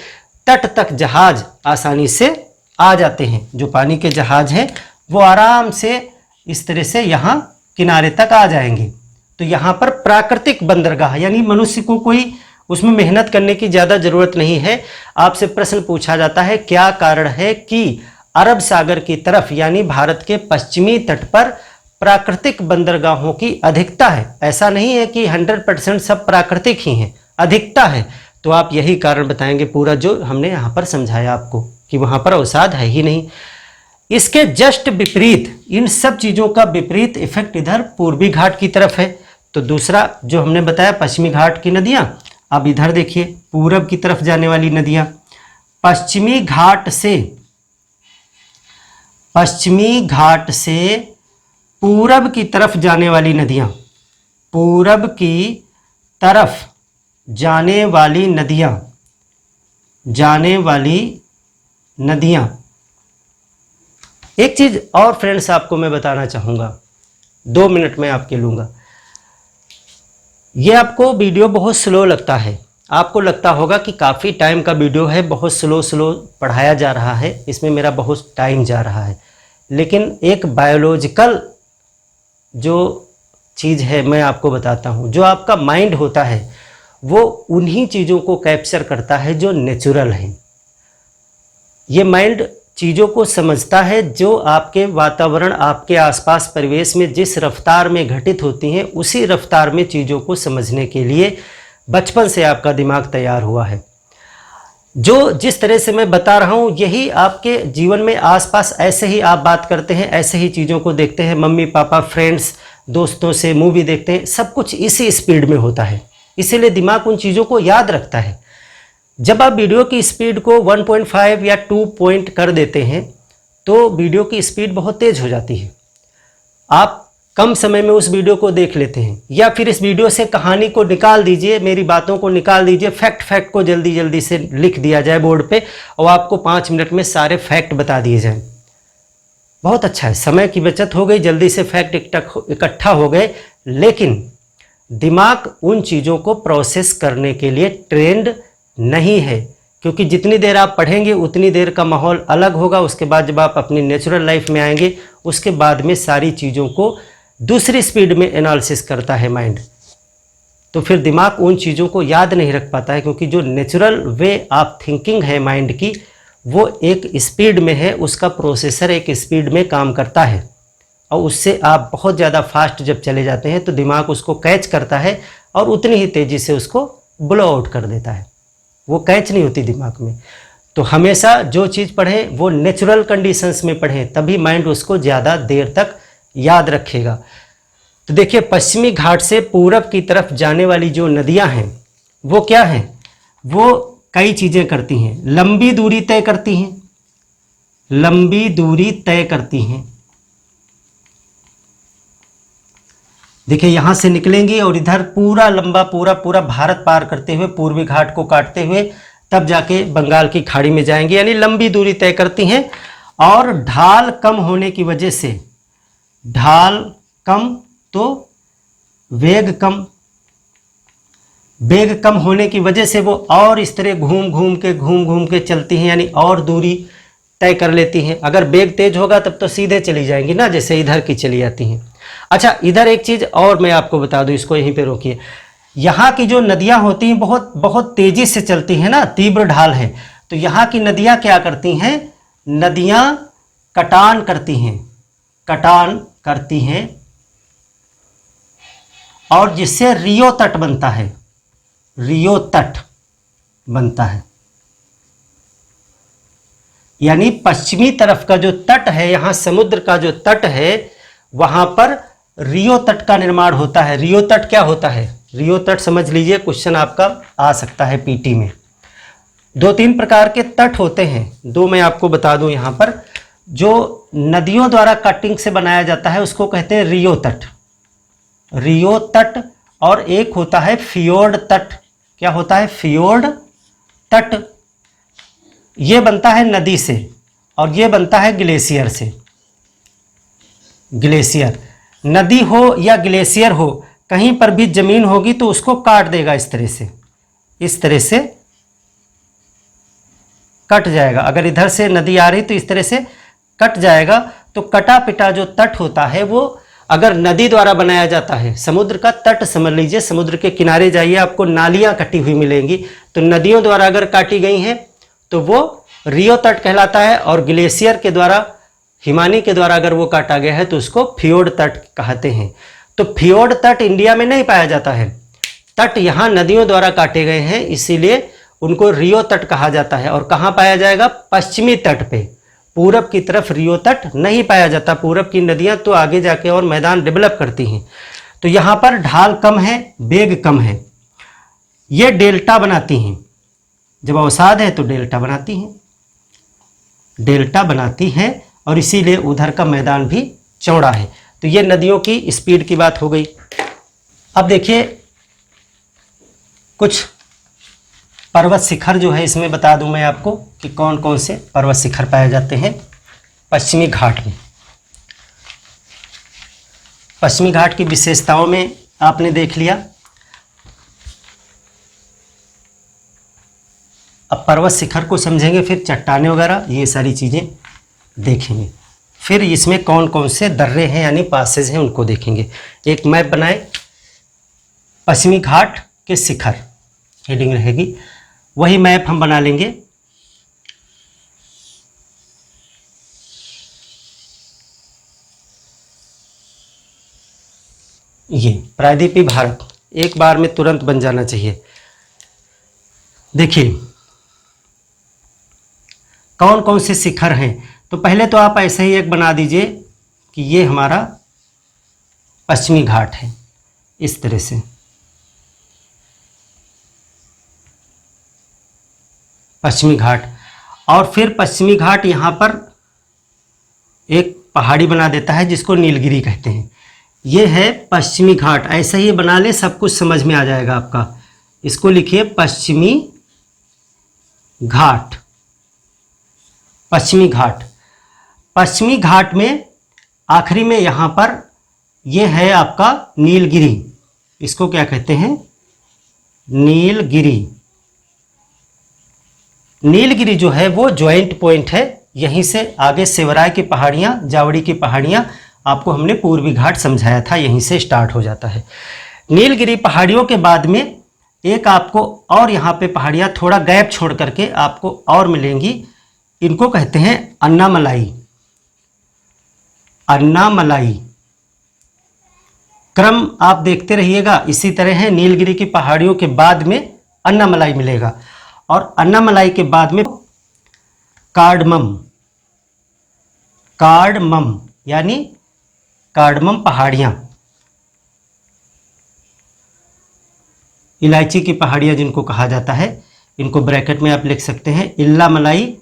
तट तक जहाज आसानी से आ जाते हैं। जो पानी के जहाज हैं वो आराम से इस तरह से यहाँ किनारे तक आ जाएंगे। तो यहाँ पर प्राकृतिक बंदरगाह, यानी मनुष्य को कोई उसमें मेहनत करने की ज़्यादा ज़रूरत नहीं है। आपसे प्रश्न पूछा जाता है क्या कारण है कि अरब सागर की तरफ, यानी भारत के पश्चिमी तट पर प्राकृतिक बंदरगाहों की अधिकता है। ऐसा नहीं है कि 100% सब प्राकृतिक ही हैं, अधिकता है। तो आप यही कारण बताएंगे पूरा जो हमने यहाँ पर समझाया आपको, कि वहाँ पर अवसाद है ही नहीं। इसके जस्ट विपरीत, इन सब चीज़ों का विपरीत इफेक्ट इधर पूर्वी घाट की तरफ है। तो दूसरा जो हमने बताया पश्चिमी घाट की नदियाँ, अब इधर देखिए पूरब की तरफ जाने वाली नदियाँ, पश्चिमी घाट से पूरब की तरफ जाने वाली नदियाँ, पूरब की तरफ जाने वाली नदियाँ। एक चीज़ और फ्रेंड्स आपको मैं बताना चाहूँगा, 2 मिनट में आपके लूँगा। ये आपको वीडियो बहुत स्लो लगता है, आपको लगता होगा कि काफ़ी टाइम का वीडियो है, बहुत स्लो पढ़ाया जा रहा है, इसमें मेरा बहुत टाइम जा रहा है। लेकिन एक बायोलॉजिकल जो चीज़ है मैं आपको बताता हूँ। जो आपका माइंड होता है वो उन्हीं चीज़ों को कैप्चर करता है जो नेचुरल हैं। ये माइंड चीज़ों को समझता है जो आपके वातावरण, आपके आसपास परिवेश में जिस रफ्तार में घटित होती हैं, उसी रफ्तार में चीज़ों को समझने के लिए बचपन से आपका दिमाग तैयार हुआ है। जो जिस तरह से मैं बता रहा हूँ, यही आपके जीवन में आसपास ऐसे ही आप बात करते हैं, ऐसे ही चीज़ों को देखते हैं, मम्मी पापा, फ्रेंड्स, दोस्तों से मूवी देखते हैं, सब कुछ इसी स्पीड में होता है, इसीलिए दिमाग उन चीज़ों को याद रखता है। जब आप वीडियो की स्पीड को 1.5 या 2 पॉइंट कर देते हैं तो वीडियो की स्पीड बहुत तेज़ हो जाती है, आप कम समय में उस वीडियो को देख लेते हैं। या फिर इस वीडियो से कहानी को निकाल दीजिए, मेरी बातों को निकाल दीजिए, फैक्ट को जल्दी से लिख दिया जाए बोर्ड पे और आपको 5 मिनट में सारे फैक्ट बता दिए जाएं। बहुत अच्छा है, समय की बचत हो गई, जल्दी से फैक्ट इकट्ठा हो गए। लेकिन दिमाग उन चीज़ों को प्रोसेस करने के लिए ट्रेंड नहीं है, क्योंकि जितनी देर आप पढ़ेंगे उतनी देर का माहौल अलग होगा। उसके बाद जब आप अपनी नेचुरल लाइफ में आएंगे, उसके बाद में सारी चीज़ों को दूसरी स्पीड में एनालिसिस करता है माइंड, तो फिर दिमाग उन चीज़ों को याद नहीं रख पाता है, क्योंकि जो नेचुरल वे ऑफ थिंकिंग है माइंड की, वो एक स्पीड में है, उसका प्रोसेसर एक स्पीड में काम करता है। और उससे आप बहुत ज़्यादा फास्ट जब चले जाते हैं तो दिमाग उसको कैच करता है और उतनी ही तेज़ी से उसको ब्लो आउट कर देता है, वो कैच नहीं होती दिमाग में। तो हमेशा जो चीज़ पढ़ें वो नेचुरल कंडीशंस में पढ़ें, तभी माइंड उसको ज़्यादा देर तक याद रखेगा। तो देखिए पश्चिमी घाट से पूरब की तरफ जाने वाली जो नदियां हैं वो क्या हैं, वो कई चीज़ें करती हैं। लंबी दूरी तय करती हैं, लंबी दूरी तय करती हैं। देखिए यहाँ से निकलेंगी और इधर पूरा लंबा पूरा भारत पार करते हुए, पूर्वी घाट को काटते हुए तब जाके बंगाल की खाड़ी में जाएंगी, यानी लंबी दूरी तय करती हैं। और ढाल कम होने की वजह से, ढाल कम तो वेग कम, वेग कम होने की वजह से वो और इस तरह घूम घूम के चलती हैं, यानी और दूरी तय कर लेती हैं। अगर वेग तेज होगा तब तो सीधे चली जाएंगी ना, जैसे इधर की चली जाती हैं। अच्छा, इधर एक चीज़ और मैं आपको बता दूं, इसको यहीं पे रोकिए। यहाँ की जो नदियाँ होती हैं बहुत बहुत तेज़ी से चलती हैं ना, तीव्र ढाल है, तो यहाँ की नदियाँ क्या करती हैं, नदियाँ कटान करती हैं, कटान करती हैं, और जिससे रियो तट बनता है, रियो तट बनता है। यानी पश्चिमी तरफ का जो तट है, यहाँ समुद्र का जो तट है, वहाँ पर रियो तट का निर्माण होता है। रियो तट क्या होता है, रियो तट समझ लीजिए, क्वेश्चन आपका आ सकता है पीटी में। 2-3 प्रकार के तट होते हैं, 2 मैं आपको बता दूं यहाँ पर। जो नदियों द्वारा कटिंग से बनाया जाता है उसको कहते हैं रियो तट, रियो तट। और एक होता है फियोर्ड तट। क्या होता है, फियोर्ड तट। ये बनता है नदी से, और ये बनता है ग्लेशियर से। ग्लेशियर, नदी हो या ग्लेशियर हो, कहीं पर भी जमीन होगी तो उसको काट देगा, इस तरह से, इस तरह से कट जाएगा। अगर इधर से नदी आ रही तो इस तरह से कट जाएगा। तो कटा पिटा जो तट होता है वो अगर नदी द्वारा बनाया जाता है, समुद्र का तट समझ लीजिए, समुद्र के किनारे जाइए आपको नालियां कटी हुई मिलेंगी, तो नदियों द्वारा अगर काटी गई हैं तो वो रियो तट कहलाता है। और ग्लेशियर के द्वारा, हिमानी के द्वारा अगर वो काटा गया है तो उसको फियोर्ड तट कहते हैं। तो फियोर्ड तट इंडिया में नहीं पाया जाता है, तट यहाँ नदियों द्वारा काटे गए हैं, इसीलिए उनको रियो तट कहा जाता है। और कहाँ पाया जाएगा, पश्चिमी तट पे। पूरब की तरफ रियो तट नहीं पाया जाता, पूरब की नदियाँ तो आगे जाके और मैदान डेवलप करती हैं। तो यहाँ पर ढाल कम है, वेग कम है, ये डेल्टा बनाती हैं। जब अवसाद है तो डेल्टा बनाती हैं, डेल्टा बनाती हैं, और इसीलिए उधर का मैदान भी चौड़ा है। तो ये नदियों की स्पीड की बात हो गई। अब देखिए कुछ पर्वत शिखर जो है, इसमें बता दूं मैं आपको कि कौन कौन से पर्वत शिखर पाए जाते हैं पश्चिमी घाट में। पश्चिमी घाट की विशेषताओं में आपने देख लिया। अब पर्वत शिखर को समझेंगे, फिर चट्टानें वगैरह ये सारी चीज़ें देखेंगे, फिर इसमें कौन कौन से दर्रे हैं यानी पासेज हैं उनको देखेंगे। एक मैप बनाए, पश्चिमी घाट के शिखर हेडिंग रहेगी, वही मैप हम बना लेंगे। ये प्रायद्वीपीय भारत एक बार में तुरंत बन जाना चाहिए। देखिए कौन कौन से शिखर हैं, तो पहले तो आप ऐसे ही एक बना दीजिए कि ये हमारा पश्चिमी घाट है, इस तरह से। पश्चिमी घाट, और फिर पश्चिमी घाट यहाँ पर एक पहाड़ी बना देता है जिसको नीलगिरी कहते हैं। ये है पश्चिमी घाट, ऐसा ही बना ले, सब कुछ समझ में आ जाएगा आपका। इसको लिखिए पश्चिमी घाट, पश्चिमी घाट। पश्चिमी घाट में आखिरी में यहाँ पर ये है आपका नीलगिरी, इसको क्या कहते हैं, नीलगिरी। नीलगिरी जो है वो ज्वाइंट पॉइंट है, यहीं से आगे सेवराय की पहाड़ियाँ, जावड़ी की पहाड़ियाँ, आपको हमने पूर्वी घाट समझाया था, यहीं से स्टार्ट हो जाता है। नीलगिरी पहाड़ियों के बाद में एक आपको और यहाँ पे पहाड़ियाँ थोड़ा गैप छोड़ करके आपको और मिलेंगी, इनको कहते हैं अन्नामलाई। अन्नामलाई क्रम आप देखते रहिएगा, इसी तरह है। नीलगिरी की पहाड़ियों के बाद में अन्नामलाई मिलेगा, और अन्नामलाई के बाद में कार्डमम, कार्डमम यानी कार्डमम पहाड़ियाँ, इलायची की पहाड़ियाँ जिनको कहा जाता है, इनको ब्रैकेट में आप लिख सकते हैं इल्लामलाई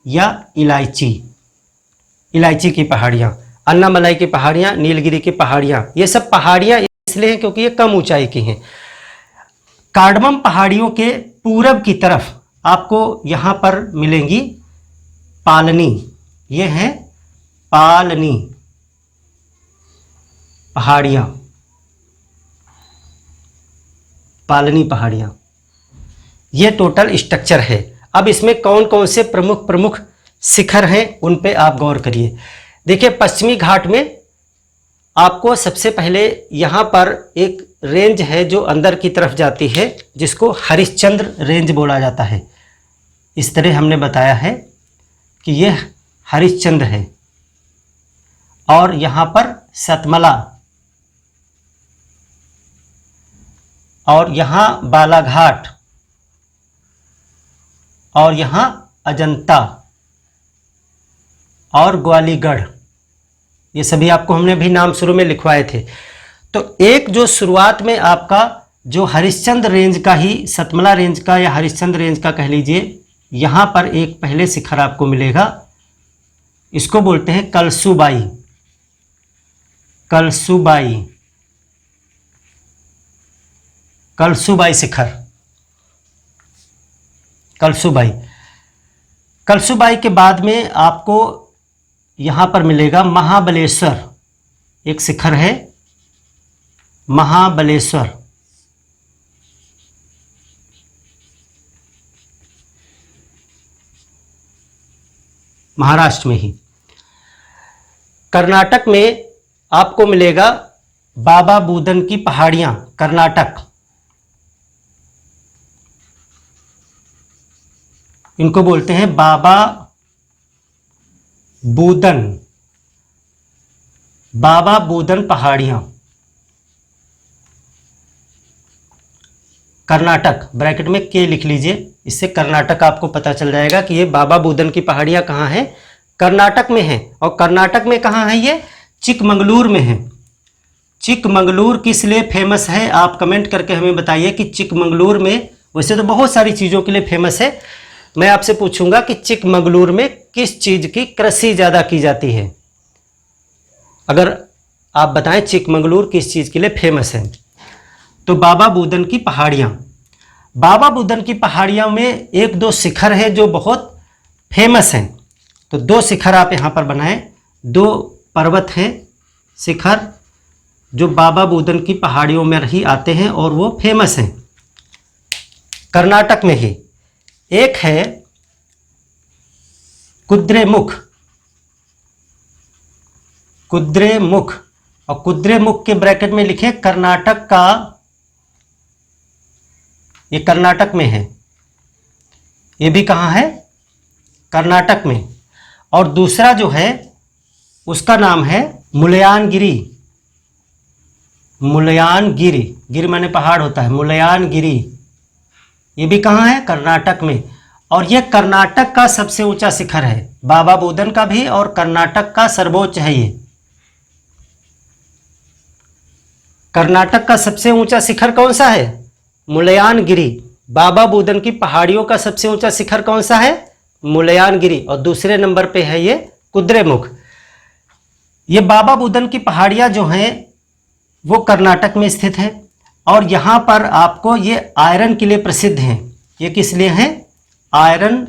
या इलायची, इलायची की पहाड़ियाँ, अन्नामलाई की पहाड़ियाँ, नीलगिरी की पहाड़ियाँ। ये सब पहाड़ियाँ इसलिए हैं क्योंकि ये कम ऊंचाई की हैं। कार्डमम पहाड़ियों के पूरब की तरफ आपको यहाँ पर मिलेंगी पालनी, ये हैं पालनी पहाड़ियाँ, पालनी पहाड़ियाँ। ये टोटल स्ट्रक्चर है। अब इसमें कौन कौन से प्रमुख प्रमुख शिखर हैं उन पे आप गौर करिए। देखिए पश्चिमी घाट में आपको सबसे पहले यहाँ पर एक रेंज है जो अंदर की तरफ जाती है, जिसको हरिश्चंद्र रेंज बोला जाता है। इस तरह हमने बताया है कि यह हरिश्चंद्र है, और यहाँ पर सतमला, और यहाँ बालाघाट, और यहाँ अजंता और ग्वालीगढ़, ये सभी आपको हमने भी नाम शुरू में लिखवाए थे। तो एक जो शुरुआत में आपका जो हरिश्चंद्र रेंज का ही, सतमला रेंज का या हरिश्चंद्र रेंज का कह लीजिए, यहाँ पर एक पहले शिखर आपको मिलेगा, इसको बोलते हैं कलसूबाई, कलसूबाई, कलसूबाई शिखर, कलसूबाई। कलसूबाई के बाद में आपको यहाँ पर मिलेगा महाबलेश्वर, एक शिखर है महाबलेश्वर, महाराष्ट्र में ही। कर्नाटक में आपको मिलेगा बाबा बूदन की पहाड़ियाँ, कर्नाटक, इनको बोलते हैं बाबा बूदन, बाबा बूदन पहाड़ियाँ, कर्नाटक, ब्रैकेट में के लिख लीजिए, इससे कर्नाटक आपको पता चल जाएगा कि ये बाबा बूदन की पहाड़ियाँ कहाँ हैं, कर्नाटक में हैं। और कर्नाटक में कहाँ है ये, चिकमंगलूर में है। चिकमंगलूर किस लिए फेमस है, आप कमेंट करके हमें बताइए कि चिकमंगलूर में, वैसे तो बहुत सारी चीज़ों के लिए फेमस है, मैं आपसे पूछूंगा कि चिकमंगलूर में किस चीज़ की कृषि ज़्यादा की जाती है। अगर आप बताएं चिकमंगलूर किस चीज़ के लिए फेमस है, तो बाबा बूदन की पहाड़ियाँ। बाबा बूदन की पहाड़ियों में एक दो शिखर है जो बहुत फेमस हैं, तो दो शिखर आप यहाँ पर बनाएं, दो पर्वत हैं शिखर जो बाबा बूदन की पहाड़ियों में ही आते हैं और वो फेमस हैं कर्नाटक में ही। एक है कुद्रेमुख, कुद्रेमुख, और कुद्रेमुख के ब्रैकेट में लिखे कर्नाटक का, ये कर्नाटक में है, ये भी कहाँ है, कर्नाटक में। और दूसरा जो है उसका नाम है मुलयानगिरी, मुलयानगिरी, गिरी माने पहाड़ होता है, मुलयानगिरी, ये भी कहाँ है, कर्नाटक में। और ये कर्नाटक का सबसे ऊंचा शिखर है, बाबा बूदन का भी और कर्नाटक का सर्वोच्च है ये। कर्नाटक का सबसे ऊंचा शिखर कौन सा है, मुलयानगिरी। बाबा बूदन की पहाड़ियों का सबसे ऊंचा शिखर कौन सा है, मुलयानगिरी, और दूसरे नंबर पे है ये कुद्रेमुख। ये बाबा बूदन की पहाड़ियाँ जो हैं वो कर्नाटक में स्थित है, और यहाँ पर आपको ये आयरन के लिए प्रसिद्ध हैं। ये किस लिए हैं, आयरन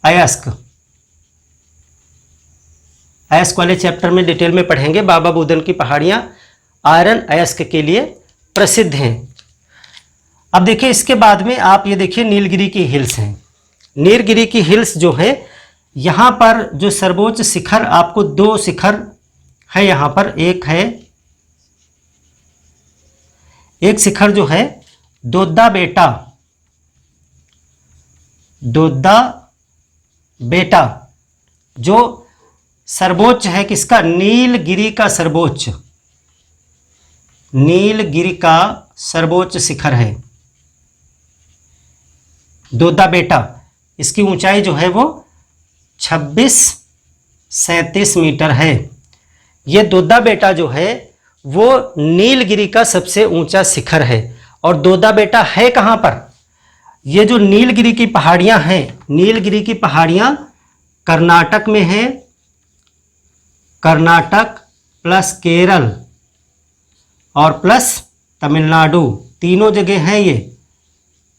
अयस्क, अयस्क वाले चैप्टर में डिटेल में पढ़ेंगे। बाबा बूदन की पहाड़ियाँ आयरन अयस्क के लिए प्रसिद्ध हैं। अब देखिए इसके बाद में आप ये देखिए नीलगिरी की हिल्स हैं। नीलगिरी की हिल्स जो है, यहाँ पर जो सर्वोच्च शिखर, आपको दो शिखर है यहाँ पर, एक है, एक शिखर जो है दोद्दा बेटा, दोद्दा बेटा जो सर्वोच्च है किसका, नीलगिरी का सर्वोच्च, नीलगिरी का सर्वोच्च शिखर है दोद्दा बेटा। इसकी ऊंचाई जो है वो 2637 मीटर है। ये दोद्दा बेटा जो है वो नीलगिरी का सबसे ऊंचा शिखर है। और दोद्दा बेटा है कहाँ पर, ये जो नीलगिरी की पहाड़ियाँ हैं, नीलगिरी की पहाड़ियाँ कर्नाटक में हैं, कर्नाटक प्लस केरल और प्लस तमिलनाडु, तीनों जगह हैं ये।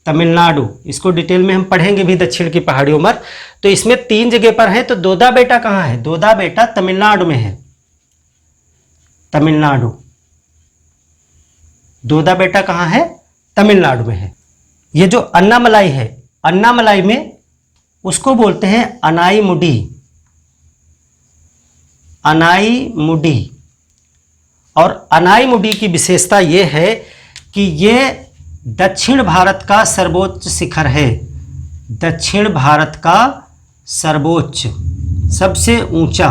तमिलनाडु, इसको डिटेल में हम पढ़ेंगे भी दक्षिण की पहाड़ियों में। तो इसमें 3 जगह पर है। तो दोदा बेटा कहाँ है? दोदा बेटा तमिलनाडु में है, तमिलनाडु। दोदा बेटा कहाँ है? तमिलनाडु में है। ये जो अन्नामलाई है, अन्नामलाई में उसको बोलते हैं अनाईमुडी, अनाईमुडी। और अनाईमुडी की विशेषता ये है कि ये दक्षिण भारत का सर्वोच्च शिखर है। दक्षिण भारत का सर्वोच्च, सबसे ऊंचा,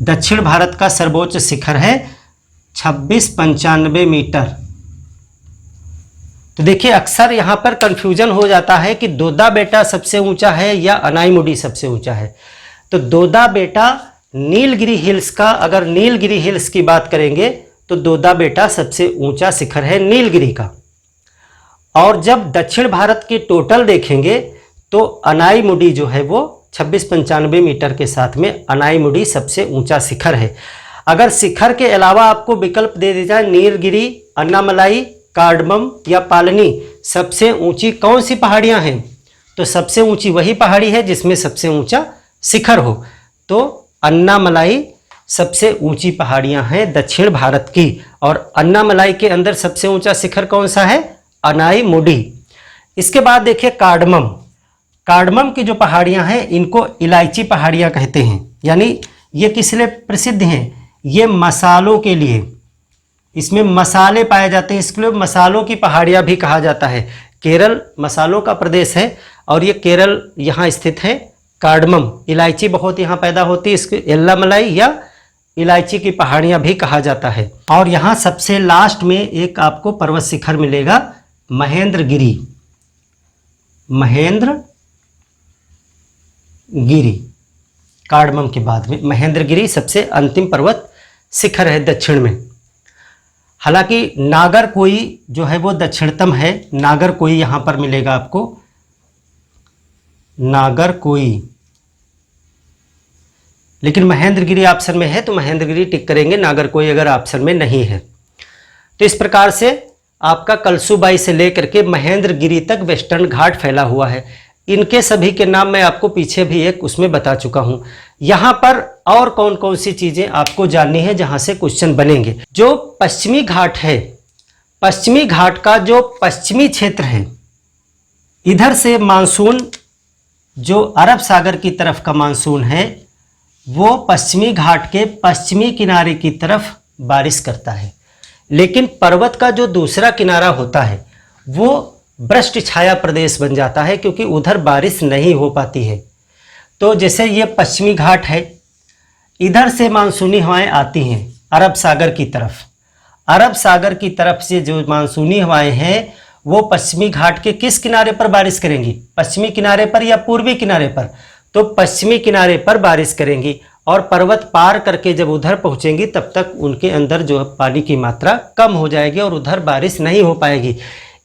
दक्षिण भारत का सर्वोच्च शिखर है 2695 मीटर। तो देखिए अक्सर यहाँ पर कंफ्यूजन हो जाता है कि दोदा बेटा सबसे ऊंचा है या अनाईमुडी सबसे ऊंचा है। तो दोदा बेटा नीलगिरी हिल्स का, अगर नीलगिरी हिल्स की बात करेंगे तो दोदा बेटा सबसे ऊंचा शिखर है नीलगिरी का। और जब दक्षिण भारत की टोटल देखेंगे तो अनाईमुडी जो है वो 2695 मीटर के साथ में अनाईमुडी सबसे ऊंचा शिखर है। अगर शिखर के अलावा आपको विकल्प दे दिया जाए नीलगिरी, अन्नामलाई, कार्डमम या पालनी, सबसे ऊंची कौन सी पहाड़ियां हैं, तो सबसे ऊंची वही पहाड़ी है जिसमें सबसे ऊंचा शिखर हो। तो अन्नामलाई सबसे ऊंची पहाड़ियां हैं दक्षिण भारत की। और अन्नामलाई के अंदर सबसे ऊंचा शिखर कौन सा है? अनाईमुडी। इसके बाद देखिए कार्डमम। कार्डमम की जो पहाड़ियां हैं इनको इलायची पहाड़ियां कहते हैं। यानी ये किस लिए प्रसिद्ध हैं? ये मसालों के लिए, इसमें मसाले पाए जाते हैं, इसके लिए मसालों की पहाड़ियां भी कहा जाता है। केरल मसालों का प्रदेश है और ये केरल यहाँ स्थित है। कार्डमम, इलायची बहुत यहाँ पैदा होती है, इसको एल्लामलाई या इलायची की पहाड़ियाँ भी कहा जाता है। और यहाँ सबसे लास्ट में एक आपको पर्वत शिखर मिलेगा, महेंद्रगिरी। महेंद्रगिरी कार्डमम के बाद में महेंद्रगिरी सबसे अंतिम पर्वत शिखर है दक्षिण में। हालांकि नागरकोई जो है वो दक्षिणतम है। नागरकोई यहाँ पर मिलेगा आपको, नागरकोई। लेकिन महेंद्रगिरी ऑप्शन में है तो महेंद्रगिरी टिक करेंगे, नागरकोई अगर ऑप्शन में नहीं है। तो इस प्रकार से आपका कलसूबाई से लेकर के महेंद्रगिरी तक वेस्टर्न घाट फैला हुआ है। इनके सभी के नाम मैं आपको पीछे भी एक उसमें बता चुका हूं। यहाँ पर और कौन कौन सी चीज़ें आपको जाननी है जहाँ से क्वेश्चन बनेंगे। जो पश्चिमी घाट है, पश्चिमी घाट का जो पश्चिमी क्षेत्र है, इधर से मानसून जो अरब सागर की तरफ का मानसून है वो पश्चिमी घाट के पश्चिमी किनारे की तरफ बारिश करता है। लेकिन पर्वत का जो दूसरा किनारा होता है वो वृष्टि छाया प्रदेश बन जाता है क्योंकि उधर बारिश नहीं हो पाती है। तो जैसे ये पश्चिमी घाट है, इधर से मानसूनी हवाएं आती हैं अरब सागर की तरफ। अरब सागर की तरफ से जो मानसूनी हवाएं हैं वो पश्चिमी घाट के किस किनारे पर बारिश करेंगी? पश्चिमी किनारे पर या पूर्वी किनारे पर? तो पश्चिमी किनारे पर बारिश करेंगी। और पर्वत पार करके जब उधर पहुंचेंगी तब तक उनके अंदर जो पानी की मात्रा कम हो जाएगी और उधर बारिश नहीं हो पाएगी।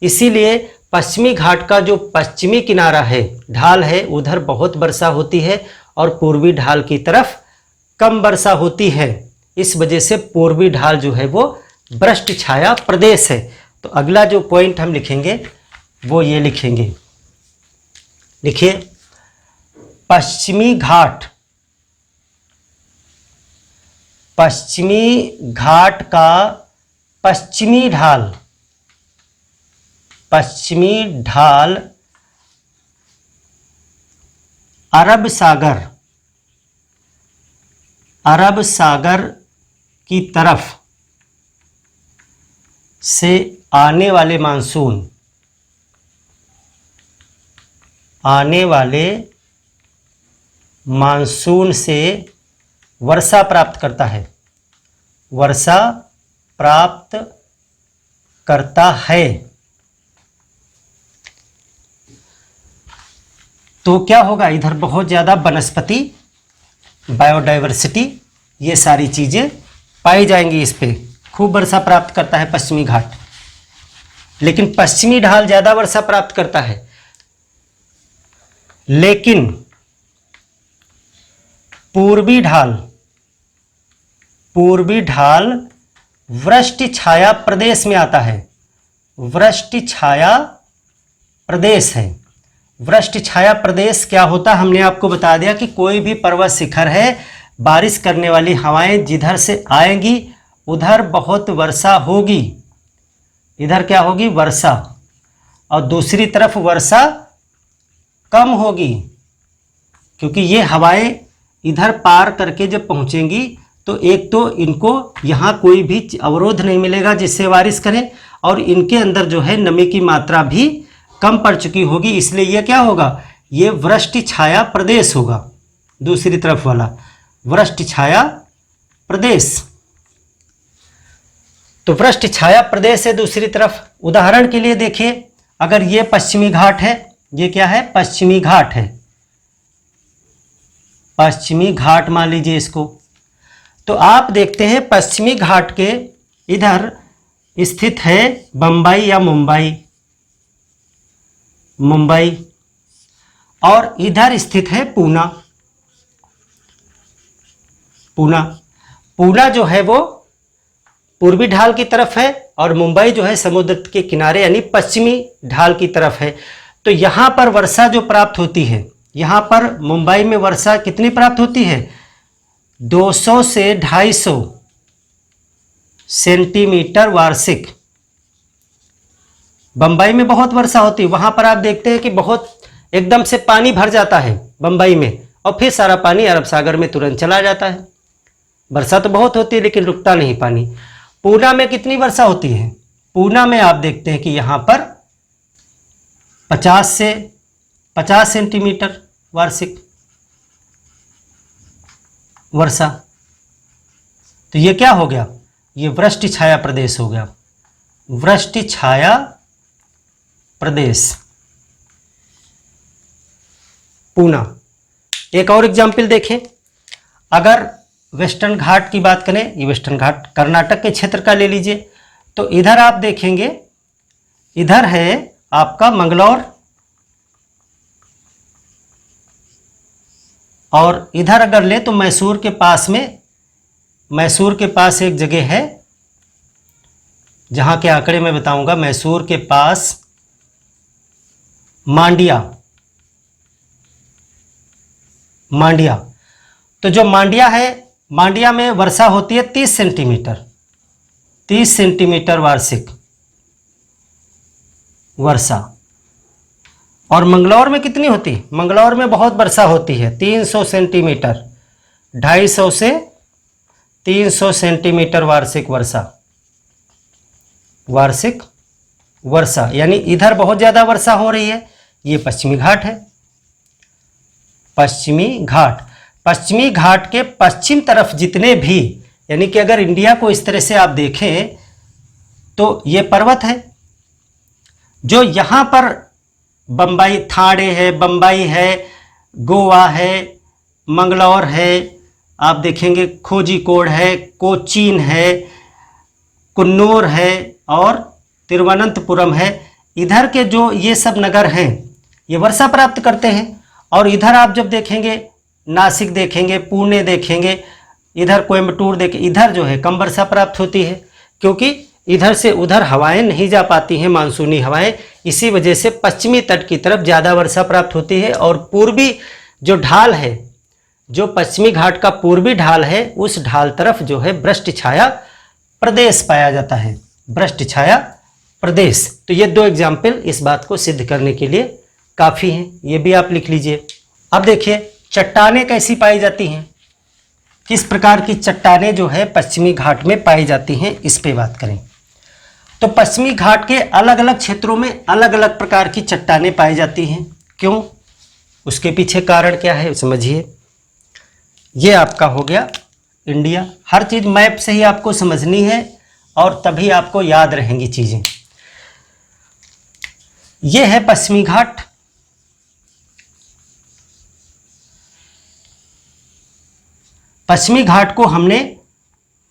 इसीलिए पश्चिमी घाट का जो पश्चिमी किनारा है, ढाल है, उधर बहुत वर्षा होती है और पूर्वी ढाल की तरफ कम वर्षा होती है। इस वजह से पूर्वी ढाल जो है वो वृष्टि छाया प्रदेश है। तो अगला जो पॉइंट हम लिखेंगे वो ये लिखेंगे, लिखिए पश्चिमी घाट, पश्चिमी घाट का पश्चिमी ढाल, पश्चिमी ढाल अरब सागर, अरब सागर की तरफ से आने वाले मानसून, आने वाले मानसून से वर्षा प्राप्त करता है, वर्षा प्राप्त करता है। तो क्या होगा? इधर बहुत ज़्यादा वनस्पति, बायोडाइवर्सिटी, ये सारी चीज़ें पाई जाएंगी। इस पे खूब वर्षा प्राप्त करता है पश्चिमी घाट। लेकिन पश्चिमी ढाल ज़्यादा वर्षा प्राप्त करता है, लेकिन पूर्वी ढाल, पूर्वी ढाल वृष्टि छाया प्रदेश में आता है। वृष्टि छाया प्रदेश है। वृष्टि छाया प्रदेश क्या होता, हमने आपको बता दिया कि कोई भी पर्वत शिखर है, बारिश करने वाली हवाएं जिधर से आएंगी उधर बहुत वर्षा होगी, इधर क्या होगी, वर्षा, और दूसरी तरफ वर्षा कम होगी, क्योंकि ये हवाएं इधर पार करके जब पहुंचेंगी तो एक तो इनको यहाँ कोई भी अवरोध नहीं मिलेगा जिससे बारिश करें, और इनके अंदर जो है नमी की मात्रा भी कम पड़ चुकी होगी, इसलिए ये क्या होगा, ये वृष्टि छाया प्रदेश होगा। दूसरी तरफ वाला वृष्टि छाया प्रदेश, तो वृष्टि छाया प्रदेश है। दूसरी तरफ उदाहरण के लिए देखिए, अगर ये पश्चिमी घाट है, ये क्या है, पश्चिमी घाट है, पश्चिमी घाट मान लीजिए इसको, तो आप देखते हैं पश्चिमी घाट के इधर स्थित है बम्बई या मुंबई, मुंबई, और इधर स्थित है पूना, पूना, पूना जो है वो पूर्वी ढाल की तरफ है और मुंबई जो है समुद्र के किनारे यानी पश्चिमी ढाल की तरफ है। तो यहाँ पर वर्षा जो प्राप्त होती है, यहाँ पर मुंबई में वर्षा कितनी प्राप्त होती है, 200 से 250 सेंटीमीटर वार्षिक। बम्बई में बहुत वर्षा होती है, वहाँ पर आप देखते हैं कि बहुत एकदम से पानी भर जाता है बम्बई में, और फिर सारा पानी अरब सागर में तुरंत चला जाता है। वर्षा तो बहुत होती है लेकिन रुकता नहीं पानी। पूना में कितनी वर्षा होती है, पूना में आप देखते हैं कि यहाँ पर 50 से 50 सेंटीमीटर वार्षिक वर्षा। तो ये क्या हो गया, ये वृष्टि छाया प्रदेश हो गया, वृष्टि छाया प्रदेश पूना। एक और एग्जाम्पल देखें, अगर वेस्टर्न घाट की बात करें, ये वेस्टर्न घाट कर्नाटक के क्षेत्र का ले लीजिए, तो इधर आप देखेंगे, इधर है आपका मंगलौर, और इधर अगर ले तो मैसूर के पास में, मैसूर के पास एक जगह है जहाँ के आंकड़े मैं बताऊंगा, मैसूर के पास मांडिया, मांडिया। तो जो मांडिया है, मांडिया में वर्षा होती है 30 सेंटीमीटर, 30 सेंटीमीटर वार्षिक वर्षा। और मंगलौर में कितनी होती है, मंगलौर में बहुत वर्षा होती है, 300 सेंटीमीटर, 250 से 300 सेंटीमीटर वार्षिक वर्षा, वार्षिक वर्षा, यानी इधर बहुत ज़्यादा वर्षा हो रही है। ये पश्चिमी घाट है, पश्चिमी घाट। पश्चिमी घाट के पश्चिम तरफ जितने भी, यानी कि अगर इंडिया को इस तरह से आप देखें तो ये पर्वत है, जो यहाँ पर बम्बई, थाने है, बम्बई है, गोवा है, मंगलौर है, आप देखेंगे कोझिकोड है, कोचीन है, कुन्नूर है और तिरुवनंतपुरम है। इधर के जो ये सब नगर हैं ये वर्षा प्राप्त करते हैं। और इधर आप जब देखेंगे, नासिक देखेंगे, पुणे देखेंगे, इधर कोयम्बटूर देखें, इधर जो है कम वर्षा प्राप्त होती है, क्योंकि इधर से उधर हवाएं नहीं जा पाती हैं, मानसूनी हवाएं। इसी वजह से पश्चिमी तट की तरफ ज़्यादा वर्षा प्राप्त होती है। और पूर्वी जो ढाल है, जो पश्चिमी घाट का पूर्वी ढाल है, उस ढाल तरफ जो है वृष्टि छाया प्रदेश पाया जाता है, वृष्टि छाया प्रदेश। तो ये दो एग्जाम्पल इस बात को सिद्ध करने के लिए काफ़ी हैं, ये भी आप लिख लीजिए। अब देखिए चट्टानें कैसी पाई जाती हैं, किस प्रकार की चट्टानें जो है पश्चिमी घाट में पाई जाती हैं, इस पे बात करें। तो पश्चिमी घाट के अलग अलग क्षेत्रों में अलग अलग प्रकार की चट्टानें पाई जाती हैं। क्यों, उसके पीछे कारण क्या है समझिए। ये आपका हो गया इंडिया। हर चीज़ मैप से ही आपको समझनी है और तभी आपको याद रहेंगी चीज़ें। ये है पश्चिमी घाट, पश्चिमी घाट को हमने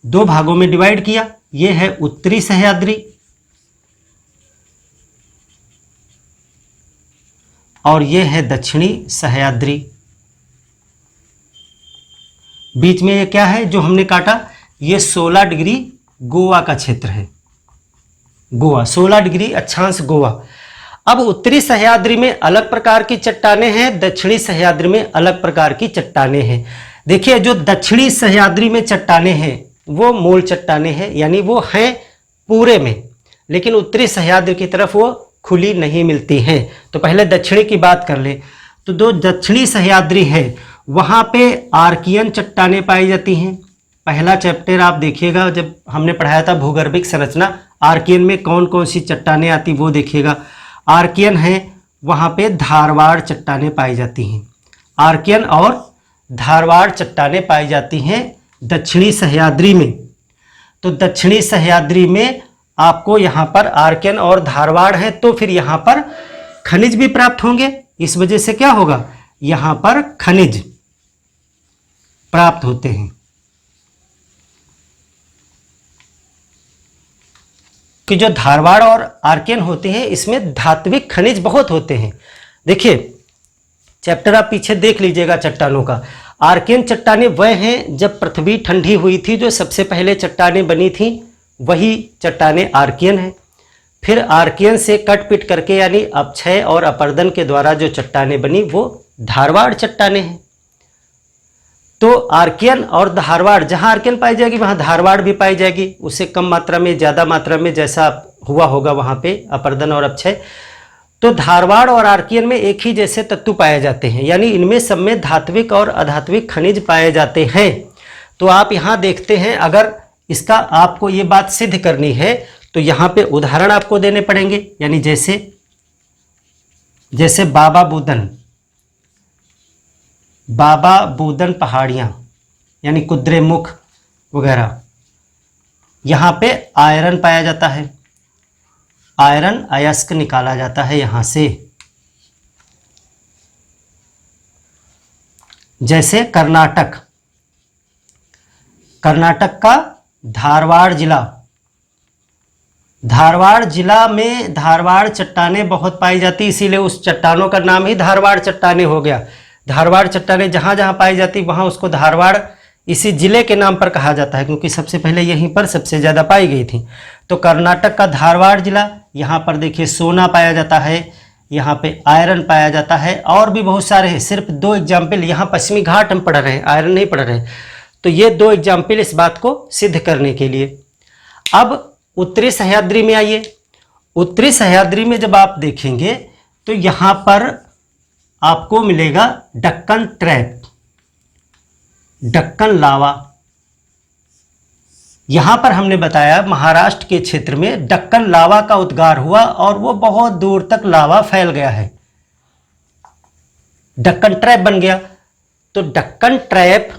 दो भागों में डिवाइड किया। ये है उत्तरी सह्याद्री और ये है दक्षिणी सह्याद्री। बीच में ये क्या है जो हमने काटा, ये 16 डिग्री गोवा का क्षेत्र है, गोवा 16 डिग्री अक्षांश गोवा। अब उत्तरी सह्याद्री में अलग प्रकार की चट्टानें हैं, दक्षिणी सह्याद्री में अलग प्रकार की चट्टानें हैं। देखिए जो दक्षिणी सह्याद्री में चट्टानें हैं वो मूल चट्टानें हैं, यानी वो हैं पूरे में, लेकिन उत्तरी सह्याद्री की तरफ वो खुली नहीं मिलती हैं। तो पहले दक्षिणी की बात कर ले, तो जो दक्षिणी सह्याद्री है वहाँ पे आर्कियन चट्टानें पाई जाती हैं। पहला चैप्टर आप देखिएगा जब हमने पढ़ाया था भूगर्भिक संरचना, आर्कियन में कौन कौन सी चट्टानें आती वो देखिएगा। आर्कियन है वहाँ पे धारवाड़ चट्टानें पाई जाती हैं, आर्कियन और धारवाड़ चट्टानें पाई जाती हैं दक्षिणी सह्याद्री में। तो दक्षिणी सह्याद्री में आपको यहाँ पर आर्कियन और धारवाड़ है, तो फिर यहाँ पर खनिज भी प्राप्त होंगे। इस वजह से क्या होगा, यहाँ पर खनिज प्राप्त होते हैं। कि जो धारवाड़ और आर्कियन होते हैं इसमें धात्विक खनिज बहुत होते हैं। देखिए चैप्टर आप पीछे देख लीजिएगा चट्टानों का। आर्कियन चट्टानें वह हैं जब पृथ्वी ठंडी हुई थी, जो सबसे पहले चट्टानें बनी थी वही चट्टानें आर्कियन हैं। फिर आर्कियन से कट पिट करके यानी अपक्षय और अपर्दन के द्वारा जो चट्टानें बनी वो धारवाड़ चट्टानें हैं। तो आर्कियन और धारवाड़, जहाँ आर्कियन पाई जाएगी वहाँ धारवाड़ भी पाई जाएगी, उससे कम मात्रा में ज़्यादा मात्रा में जैसा हुआ होगा वहाँ पे अपर्दन और अपक्षय। तो धारवाड़ और आर्कियन में एक ही जैसे तत्व पाए जाते हैं, यानी इनमें सब में धात्विक और अधात्विक खनिज पाए जाते हैं। तो आप यहाँ देखते हैं, अगर इसका आपको ये बात सिद्ध करनी है तो यहाँ पे उदाहरण आपको देने पड़ेंगे, यानी जैसे बाबा बूदन पहाड़ियाँ यानी कुद्रेमुख वगैरह, यहाँ पे आयरन पाया जाता है, आयरन अयस्क निकाला जाता है यहाँ से। जैसे कर्नाटक का धारवाड़ जिला में धारवाड़ चट्टानें बहुत पाई जाती, इसीलिए उस चट्टानों का नाम ही धारवाड़ चट्टानें हो गया। धारवाड़ चट्टानें जहाँ जहाँ पाई जाती वहाँ उसको धारवाड़ इसी जिले के नाम पर कहा जाता है, क्योंकि सबसे पहले यहीं पर सबसे ज़्यादा पाई गई थी। तो कर्नाटक का धारवाड़ जिला, यहाँ पर देखिए सोना पाया जाता है, यहाँ पे आयरन पाया जाता है, और भी बहुत सारे हैं। सिर्फ 2 एग्जाम्पल, यहाँ पश्चिमी घाट हम पढ़ रहे हैं, आयरन नहीं पढ़ रहे हैं। तो ये 2 एग्जाम्पल इस बात को सिद्ध करने के लिए। अब उत्तरी सह्याद्री में आइए। उत्तरी सह्याद्री में जब आप देखेंगे तो यहाँ पर आपको मिलेगा डक्कन ट्रैप, डक्कन लावा। यहाँ पर हमने बताया महाराष्ट्र के क्षेत्र में डक्कन लावा का उद्गार हुआ और वो बहुत दूर तक लावा फैल गया है, डक्कन ट्रैप बन गया। तो डक्कन ट्रैप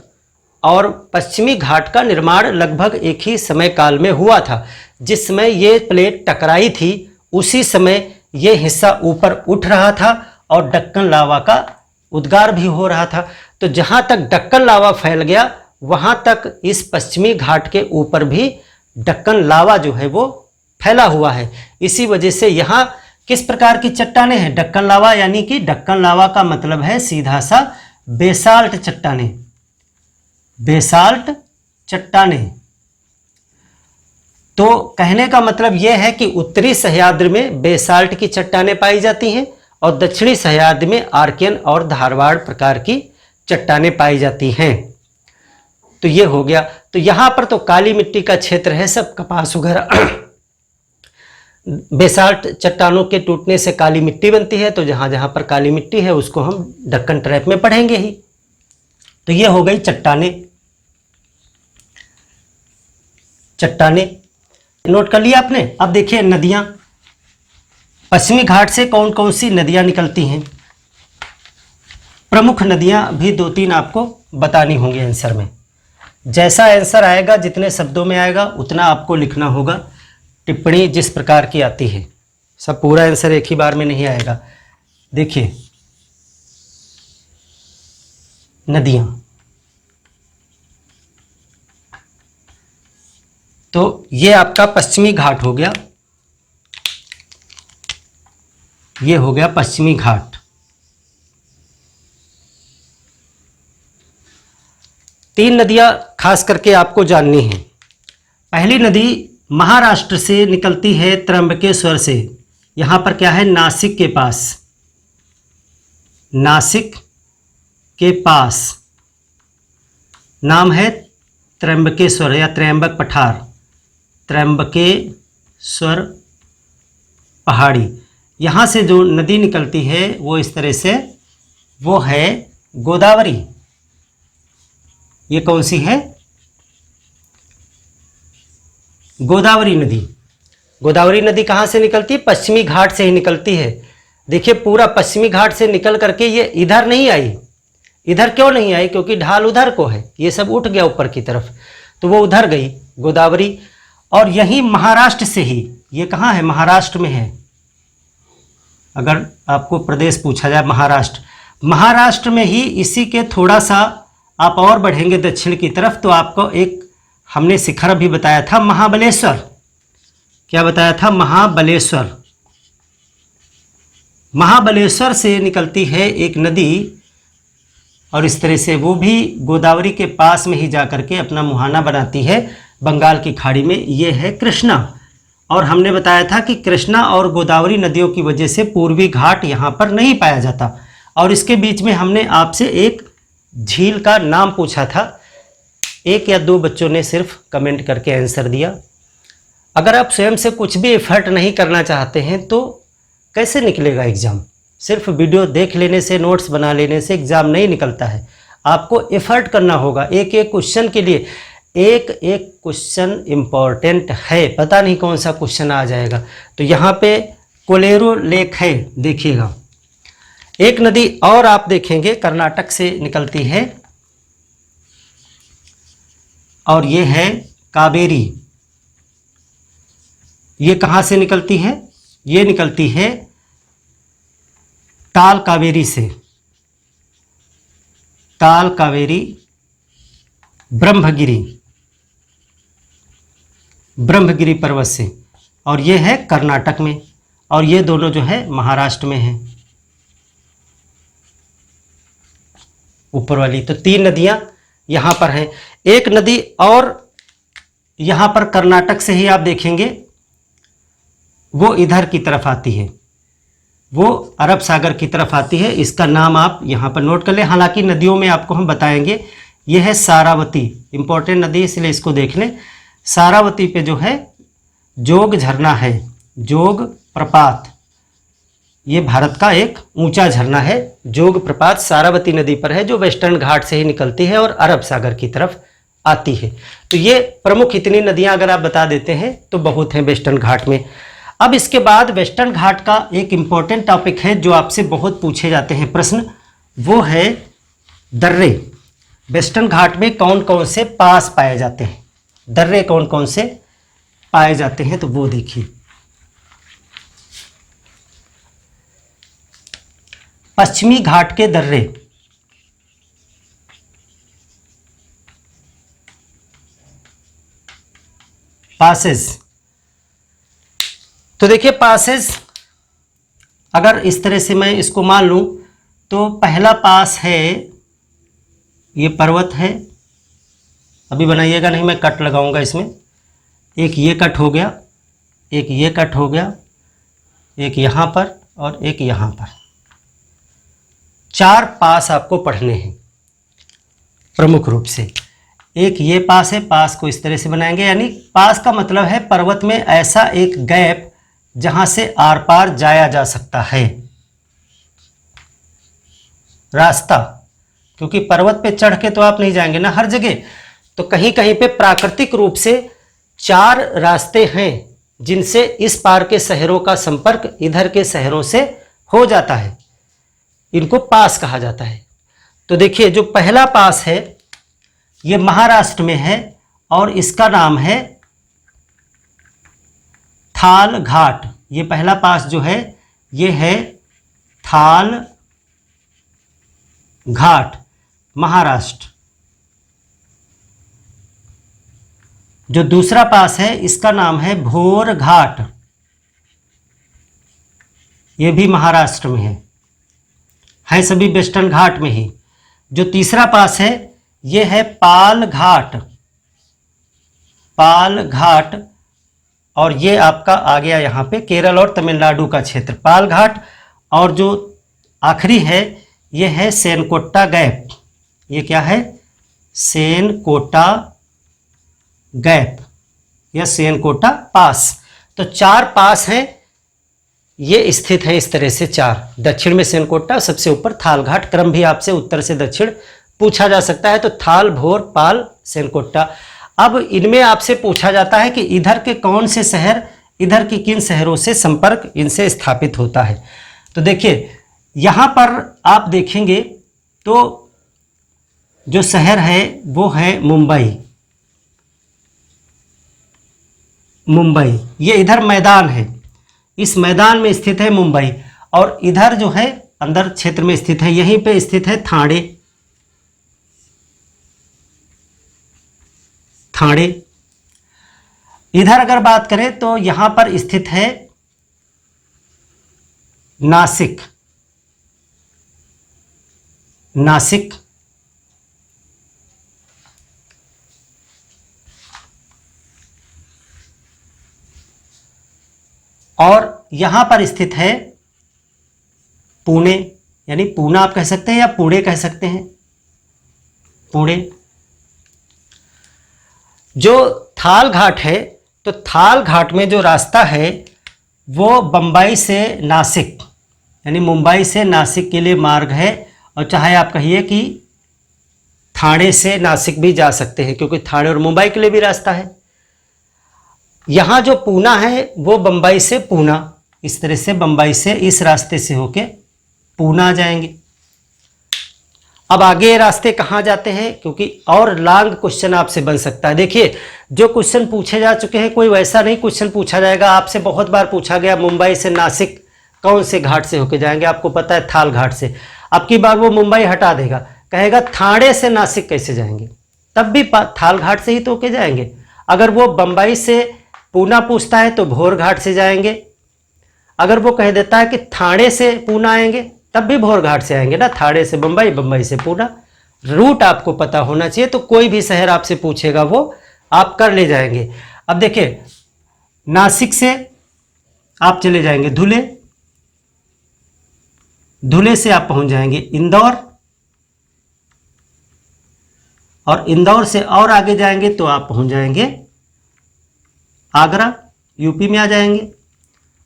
और पश्चिमी घाट का निर्माण लगभग एक ही समय काल में हुआ था। जिस समय ये प्लेट टकराई थी उसी समय ये हिस्सा ऊपर उठ रहा था और डक्कन लावा का उद्गार भी हो रहा था। तो जहाँ तक डक्कन लावा फैल गया वहाँ तक इस पश्चिमी घाट के ऊपर भी डक्कन लावा जो है वो फैला हुआ है। इसी वजह से यहाँ किस प्रकार की चट्टानें हैं, डक्कन लावा, यानी कि डक्कन लावा का मतलब है सीधा सा बेसाल्ट चट्टानें, बेसाल्ट चट्टानें। तो कहने का मतलब यह है कि उत्तरी सह्याद्री में बेसाल्ट की चट्टानें पाई जाती हैं और दक्षिणी सह्याद्री में आर्कियन और धारवाड़ प्रकार की चट्टानें पाई जाती हैं। तो ये हो गया। तो यहाँ पर तो काली मिट्टी का क्षेत्र है, सब कपास वगैरह बेसाल्ट चट्टानों के टूटने से काली मिट्टी बनती है। तो जहाँ जहाँ पर काली मिट्टी है उसको हम डक्कन ट्रैप में पढ़ेंगे ही। तो ये हो गई चट्टानें। नोट कर लिया आपने। अब देखिए नदियाँ, पश्चिमी घाट से कौन कौन सी नदियाँ निकलती हैं। प्रमुख नदियाँ भी 2-3 आपको बतानी होंगी आंसर में। जैसा आंसर आएगा, जितने शब्दों में आएगा उतना आपको लिखना होगा। टिप्पणी जिस प्रकार की आती है, सब पूरा आंसर एक ही बार में नहीं आएगा। देखिए नदियाँ, तो ये आपका पश्चिमी घाट हो गया, ये हो गया पश्चिमी घाट। 3 नदियाँ खास करके आपको जाननी है। पहली नदी महाराष्ट्र से निकलती है, त्र्यंबकेश्वर से। यहाँ पर क्या है, नासिक के पास, नासिक के पास नाम है त्र्यंबकेश्वर या त्र्यंबक पठार, त्र्यंबकेश्वर पहाड़ी। यहाँ से जो नदी निकलती है वो इस तरह से, वो है गोदावरी। ये कौन सी है, गोदावरी नदी। गोदावरी नदी कहाँ से निकलती है, पश्चिमी घाट से ही निकलती है। देखिए पूरा पश्चिमी घाट से निकल करके ये इधर नहीं आई। इधर क्यों नहीं आई, क्योंकि ढाल उधर को है, ये सब उठ गया ऊपर की तरफ, तो वो उधर गई गोदावरी। और यही महाराष्ट्र से ही, ये कहाँ है, महाराष्ट्र में है। अगर आपको प्रदेश पूछा जाए, महाराष्ट्र में ही, इसी के थोड़ा सा आप और बढ़ेंगे दक्षिण की तरफ तो आपको एक हमने शिखर भी बताया था, महाबलेश्वर। क्या बताया था, महाबलेश्वर। महाबलेश्वर से निकलती है एक नदी और इस तरह से वो भी गोदावरी के पास में ही जाकर के अपना मुहाना बनाती है बंगाल की खाड़ी में। ये है कृष्णा। और हमने बताया था कि कृष्णा और गोदावरी नदियों की वजह से पूर्वी घाट यहाँ पर नहीं पाया जाता। और इसके बीच में हमने आपसे एक झील का नाम पूछा था, 1 या 2 बच्चों ने सिर्फ कमेंट करके आंसर दिया। अगर आप स्वयं से कुछ भी एफर्ट नहीं करना चाहते हैं तो कैसे निकलेगा एग्ज़ाम। सिर्फ वीडियो देख लेने से, नोट्स बना लेने से एग्ज़ाम नहीं निकलता है। आपको एफर्ट करना होगा। एक एक क्वेश्चन के लिए, एक एक क्वेश्चन इम्पॉर्टेंट है, पता नहीं कौन सा क्वेश्चन आ जाएगा। तो यहाँ पे कोलेरू लेक है, देखिएगा। एक नदी और आप देखेंगे कर्नाटक से निकलती है और ये है कावेरी। ये कहाँ से निकलती है, ये निकलती है ताल कावेरी से, ताल कावेरी ब्रह्मगिरी पर्वत से, और ये है कर्नाटक में, और ये दोनों जो है महाराष्ट्र में है ऊपर वाली। तो 3 नदियां यहाँ पर हैं। एक नदी और यहाँ पर कर्नाटक से ही आप देखेंगे वो इधर की तरफ आती है, वो अरब सागर की तरफ आती है। इसका नाम आप यहाँ पर नोट कर लें। हालांकि नदियों में आपको हम बताएंगे, ये है सारावती, इंपॉर्टेंट नदी इसलिए इसको देख लें। सारावती पे जो है जोग झरना है, जोग प्रपात, ये भारत का एक ऊंचा झरना है। जोग प्रपात सारावती नदी पर है, जो वेस्टर्न घाट से ही निकलती है और अरब सागर की तरफ आती है। तो ये प्रमुख इतनी नदियां अगर आप बता देते हैं तो बहुत हैं वेस्टर्न घाट में। अब इसके बाद वेस्टर्न घाट का एक इम्पॉर्टेंट टॉपिक है जो आपसे बहुत पूछे जाते हैं प्रश्न, वो है दर्रे। वेस्टर्न घाट में कौन कौन से पास पाए जाते हैं, दर्रे कौन कौन से पाए जाते हैं, तो वो देखिए। पश्चिमी घाट के दर्रे, पासेस। तो देखिए पासेस, अगर इस तरह से मैं इसको मान लूं तो पहला पास है, ये पर्वत है, अभी बनाइएगा नहीं, मैं कट लगाऊंगा इसमें। एक ये कट हो गया, एक ये कट हो गया, एक यहाँ पर और एक यहाँ पर। 4 पास आपको पढ़ने हैं प्रमुख रूप से। एक ये पास है, पास को इस तरह से बनाएंगे, यानी पास का मतलब है पर्वत में ऐसा एक गैप जहां से आर पार जाया जा सकता है, रास्ता। क्योंकि पर्वत पे चढ़ के तो आप नहीं जाएंगे ना हर जगह, तो कहीं कहीं पे प्राकृतिक रूप से 4 रास्ते हैं जिनसे इस पार के शहरों का संपर्क इधर के शहरों से हो जाता है। इनको पास कहा जाता है। तो देखिए जो पहला पास है ये महाराष्ट्र में है और इसका नाम है थाल घाट। ये पहला पास जो है ये है थाल घाट, महाराष्ट्र। जो दूसरा पास है इसका नाम है भोर घाट, ये भी महाराष्ट्र में है सभी वेस्टर्न घाट में ही। जो तीसरा पास है ये है पाल घाट, पाल घाट और ये आपका आ गया यहाँ पे केरल और तमिलनाडु का क्षेत्र पाल घाट। और जो आखिरी है ये है सेनकोट्टा गैप। ये क्या है? सेनकोटा गैप या सेनकोटा पास। तो 4 पास हैं, ये स्थित है इस तरह से 4। दक्षिण में सेनकोटा, सबसे ऊपर थाल घाट। क्रम भी आपसे उत्तर से दक्षिण पूछा जा सकता है, तो थाल, भोर, पाल, सेनकोटा। अब इनमें आपसे पूछा जाता है कि इधर के कौन से शहर, इधर की किन शहरों से संपर्क इनसे स्थापित होता है। तो देखिए यहाँ पर आप देखेंगे तो जो शहर है वो है मुंबई। मुंबई ये इधर मैदान है, इस मैदान में स्थित है मुंबई। और इधर जो है अंदर क्षेत्र में स्थित है, यहीं पे स्थित है ठाणे। ठाणे। इधर अगर बात करें तो यहां पर स्थित है नासिक। नासिक। और यहां पर स्थित है पुणे, यानी पूना आप कह सकते हैं या पुणे कह सकते हैं, पुणे। जो थाल घाट है, तो थाल घाट में जो रास्ता है वो बम्बई से नासिक, यानी मुंबई से नासिक के लिए मार्ग है। और चाहे आप कहिए कि ठाणे से नासिक भी जा सकते हैं, क्योंकि ठाणे और मुंबई के लिए भी रास्ता है। यहाँ जो पूना है वो बम्बई से पूना, इस तरह से बम्बई से इस रास्ते से होके पूना जाएंगे। अब आगे रास्ते कहाँ जाते हैं, क्योंकि और लॉन्ग क्वेश्चन आपसे बन सकता है। देखिए जो क्वेश्चन पूछे जा चुके हैं कोई वैसा नहीं क्वेश्चन पूछा जाएगा। आपसे बहुत बार पूछा गया मुंबई से नासिक कौन से घाट से होके जाएंगे, आपको पता है थाल घाट से। अब की बार वो मुंबई हटा देगा, कहेगा ठाणे से नासिक कैसे जाएंगे, तब भी थाल घाट से ही तो होके जाएंगे। अगर वो बम्बई से पूना पूछता है तो भोर घाट से जाएंगे। अगर वो कह देता है कि ठाणे से पूना आएंगे, तब भी भोर घाट से आएंगे ना, ठाणे से बम्बई, बम्बई से पूना। रूट आपको पता होना चाहिए, तो कोई भी शहर आपसे पूछेगा वो आप कर ले जाएंगे। अब देखिए नासिक से आप चले जाएंगे धुले, धुले से आप पहुंच जाएंगे इंदौर, और इंदौर से और आगे जाएंगे तो आप पहुंच जाएंगे आगरा, यूपी में आ जाएंगे।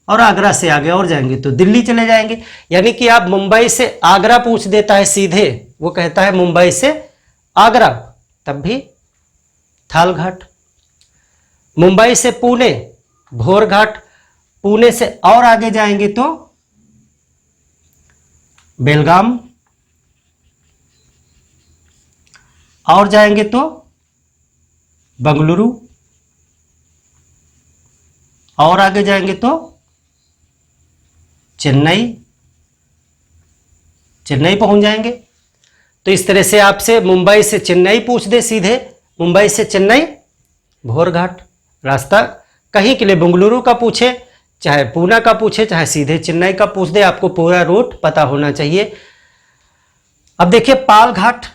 और आगरा से आगे और जाएंगे तो दिल्ली चले जाएंगे। यानी कि आप मुंबई से आगरा पूछ देता है सीधे, वो कहता है मुंबई से आगरा, तब भी थाल घाट। मुंबई से पुणे, भोर घाट। पुणे से और आगे जाएंगे तो बेलगाम, और जाएंगे तो बंगलुरु, और आगे जाएंगे तो चेन्नई, चेन्नई पहुंच जाएंगे। तो इस तरह से आपसे मुंबई से चेन्नई पूछ दे सीधे, मुंबई से चेन्नई भोर घाट रास्ता। कहीं के लिए बेंगलुरु का पूछे, चाहे पूना का पूछे, चाहे सीधे चेन्नई का पूछ दे, आपको पूरा रूट पता होना चाहिए। अब देखिए पाल घाट।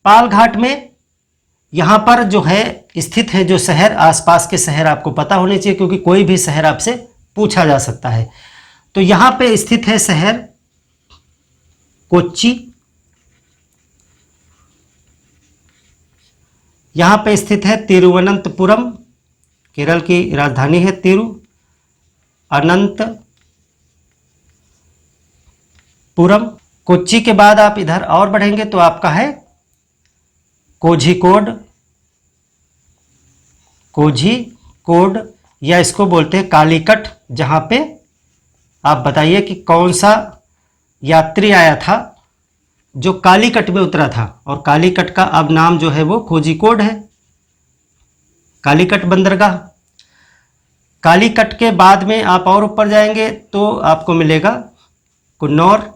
पाल घाट में यहाँ पर जो है स्थित है जो शहर, आसपास के शहर आपको पता होने चाहिए, क्योंकि कोई भी शहर आपसे पूछा जा सकता है। तो यहाँ पे स्थित है शहर कोच्चि, यहाँ पे स्थित है तिरुवनंतपुरम, केरल की राजधानी है तिरुअनंतपुरम। कोच्चि के बाद आप इधर और बढ़ेंगे तो आपका है कोझिकोड। कोझिकोड या इसको बोलते हैं कालीकट, जहाँ पे आप बताइए कि कौन सा यात्री आया था जो कालीकट में उतरा था, और कालीकट का अब नाम जो है वो कोझिकोड है, कालीकट बंदरगाह। कालीकट के बाद में आप और ऊपर जाएंगे तो आपको मिलेगा कुन्नौर,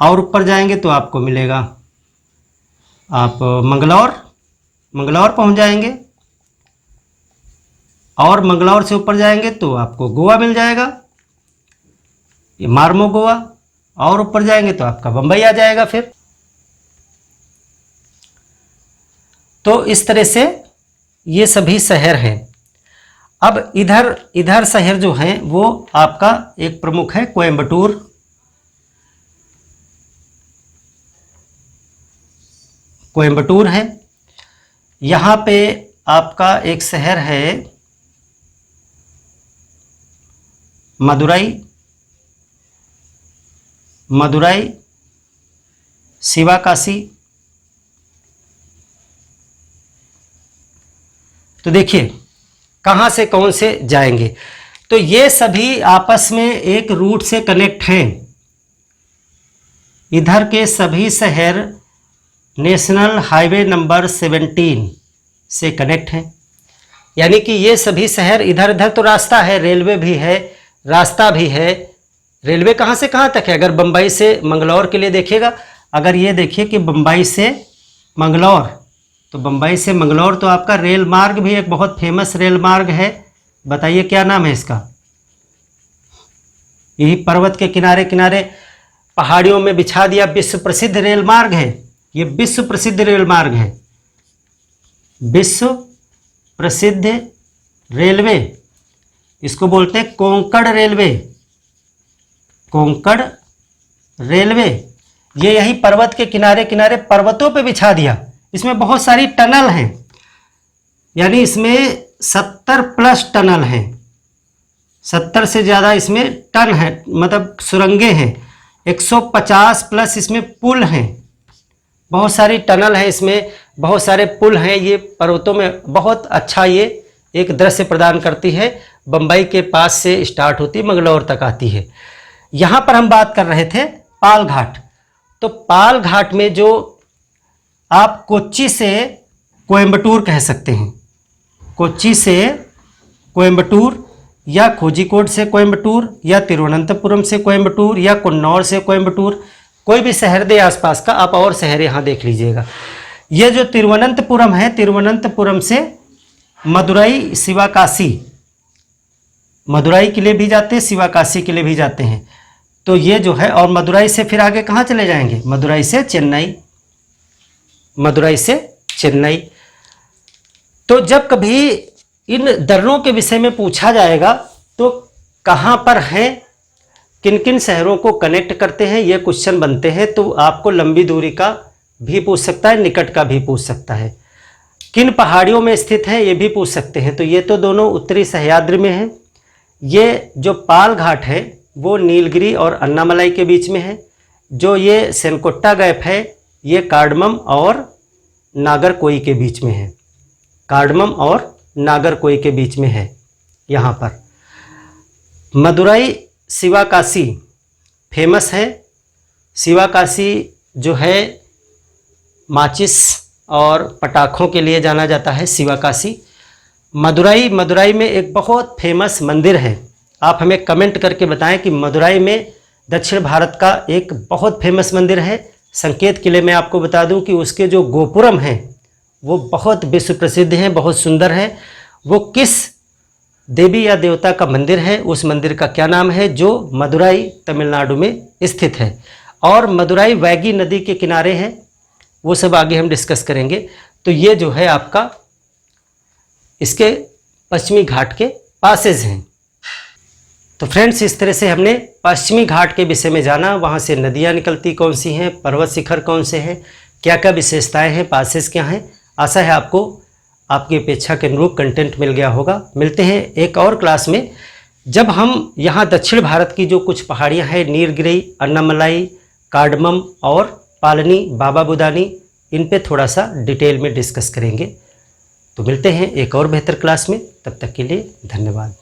और ऊपर जाएंगे तो आपको मिलेगा आप मंगलौर, मंगलौर पहुंच जाएंगे, और मंगलौर से ऊपर जाएंगे तो आपको गोवा मिल जाएगा, ये मार्मो गोवा, और ऊपर जाएंगे तो आपका बंबई आ जाएगा फिर। तो इस तरह से ये सभी शहर हैं। अब इधर इधर शहर जो हैं वो आपका एक प्रमुख है कोयम्बटूर, कोयम्बटूर है। यहाँ पे आपका एक शहर है मदुराई, मदुराई, शिवकाशी। तो देखिए कहाँ से कौन से जाएंगे, तो ये सभी आपस में एक रूट से कनेक्ट हैं। इधर के सभी शहर नेशनल हाईवे नंबर 17 से कनेक्ट हैं, यानी कि ये सभी शहर इधर इधर तो रास्ता है, रेलवे भी है, रास्ता भी है। रेलवे कहाँ से कहाँ तक है, अगर बम्बई से मंगलौर के लिए देखिएगा, अगर ये देखिए कि बम्बई से मंगलौर, तो बम्बई से मंगलौर तो आपका रेल मार्ग भी एक बहुत फेमस रेल मार्ग है। बताइए क्या नाम है इसका? यही पर्वत के किनारे किनारे पहाड़ियों में बिछा दिया विश्व प्रसिद्ध रेल मार्ग है। ये विश्व प्रसिद्ध रेल मार्ग है, विश्व प्रसिद्ध रेलवे, इसको बोलते हैं कोंकण रेलवे, कोंकण रेलवे। ये यही पर्वत के किनारे किनारे पर्वतों पे बिछा दिया। इसमें बहुत सारी टनल हैं, यानी इसमें 70+ टनल हैं, 70 से ज़्यादा इसमें टन है, मतलब सुरंगें हैं। 150+ इसमें पुल हैं, बहुत सारी टनल हैं इसमें, बहुत सारे पुल हैं। ये पर्वतों में बहुत अच्छा ये एक दृश्य प्रदान करती है। बम्बई के पास से स्टार्ट होती मंगलौर तक आती है। यहाँ पर हम बात कर रहे थे पाल घाट। तो पाल घाट में जो आप कोच्चि से कोयम्बटूर कह सकते हैं, कोच्चि से कोयम्बटूर या कोझिकोड से कोयम्बटूर या तिरुवनंतपुरम से कोयम्बटूर या कुन्नौर से कोयम्बटूर, कोई भी शहर दे आसपास का, आप और शहर यहाँ देख लीजिएगा। ये जो तिरुवनंतपुरम है, तिरुवनंतपुरम से मदुराई, शिवकाशी, मदुराई के लिए भी जाते हैं, शिवकाशी के लिए भी जाते हैं। तो ये जो है, और मदुराई से फिर आगे कहाँ चले जाएंगे? मदुराई से चेन्नई, मदुराई से चेन्नई। तो जब कभी इन दर्रों के विषय में पूछा जाएगा तो कहाँ पर हैं, किन किन शहरों को कनेक्ट करते हैं, ये क्वेश्चन बनते हैं। तो आपको लंबी दूरी का भी पूछ सकता है, निकट का भी पूछ सकता है, किन पहाड़ियों में स्थित है ये भी पूछ सकते हैं। तो ये तो दोनों उत्तरी सह्याद्री में हैं। ये जो पाल घाट है वो नीलगिरी और अन्नामलाई के बीच में है। जो ये सेनकोट्टा गैप है ये कार्डमम और नागरकोई के बीच में है, कार्डमम और नागरकोई के बीच में है। यहाँ पर मदुराई शिवकाशी फेमस है। शिवकाशी जो है माचिस और पटाखों के लिए जाना जाता है, शिवकाशी। मदुराई, मदुराई में एक बहुत फेमस मंदिर है। आप हमें कमेंट करके बताएं कि मदुराई में दक्षिण भारत का एक बहुत फेमस मंदिर है संकेत किले में। आपको बता दूं कि उसके जो गोपुरम हैं वो बहुत विश्व प्रसिद्ध हैं, बहुत सुंदर हैं। वो किस देवी या देवता का मंदिर है, उस मंदिर का क्या नाम है, जो मदुराई तमिलनाडु में स्थित है। और मदुराई वैगी नदी के किनारे है, वो सब आगे हम डिस्कस करेंगे। तो ये जो है आपका इसके पश्चिमी घाट के पासेज हैं। तो फ्रेंड्स, इस तरह से हमने पश्चिमी घाट के विषय में जाना, वहाँ से नदियाँ निकलती कौन सी हैं, पर्वत शिखर कौन से हैं, क्या क्या विशेषताएं हैं, पासेज क्या हैं। आशा है आपको आपकी अपेक्षा के अनुरूप कंटेंट मिल गया होगा। मिलते हैं एक और क्लास में, जब हम यहाँ दक्षिण भारत की जो कुछ पहाड़ियाँ हैं, नीलगिरी, अन्नामलाई, कार्डमम और पालनी, बाबा बुदानी, इन पे थोड़ा सा डिटेल में डिस्कस करेंगे। तो मिलते हैं एक और बेहतर क्लास में, तब तक के लिए धन्यवाद।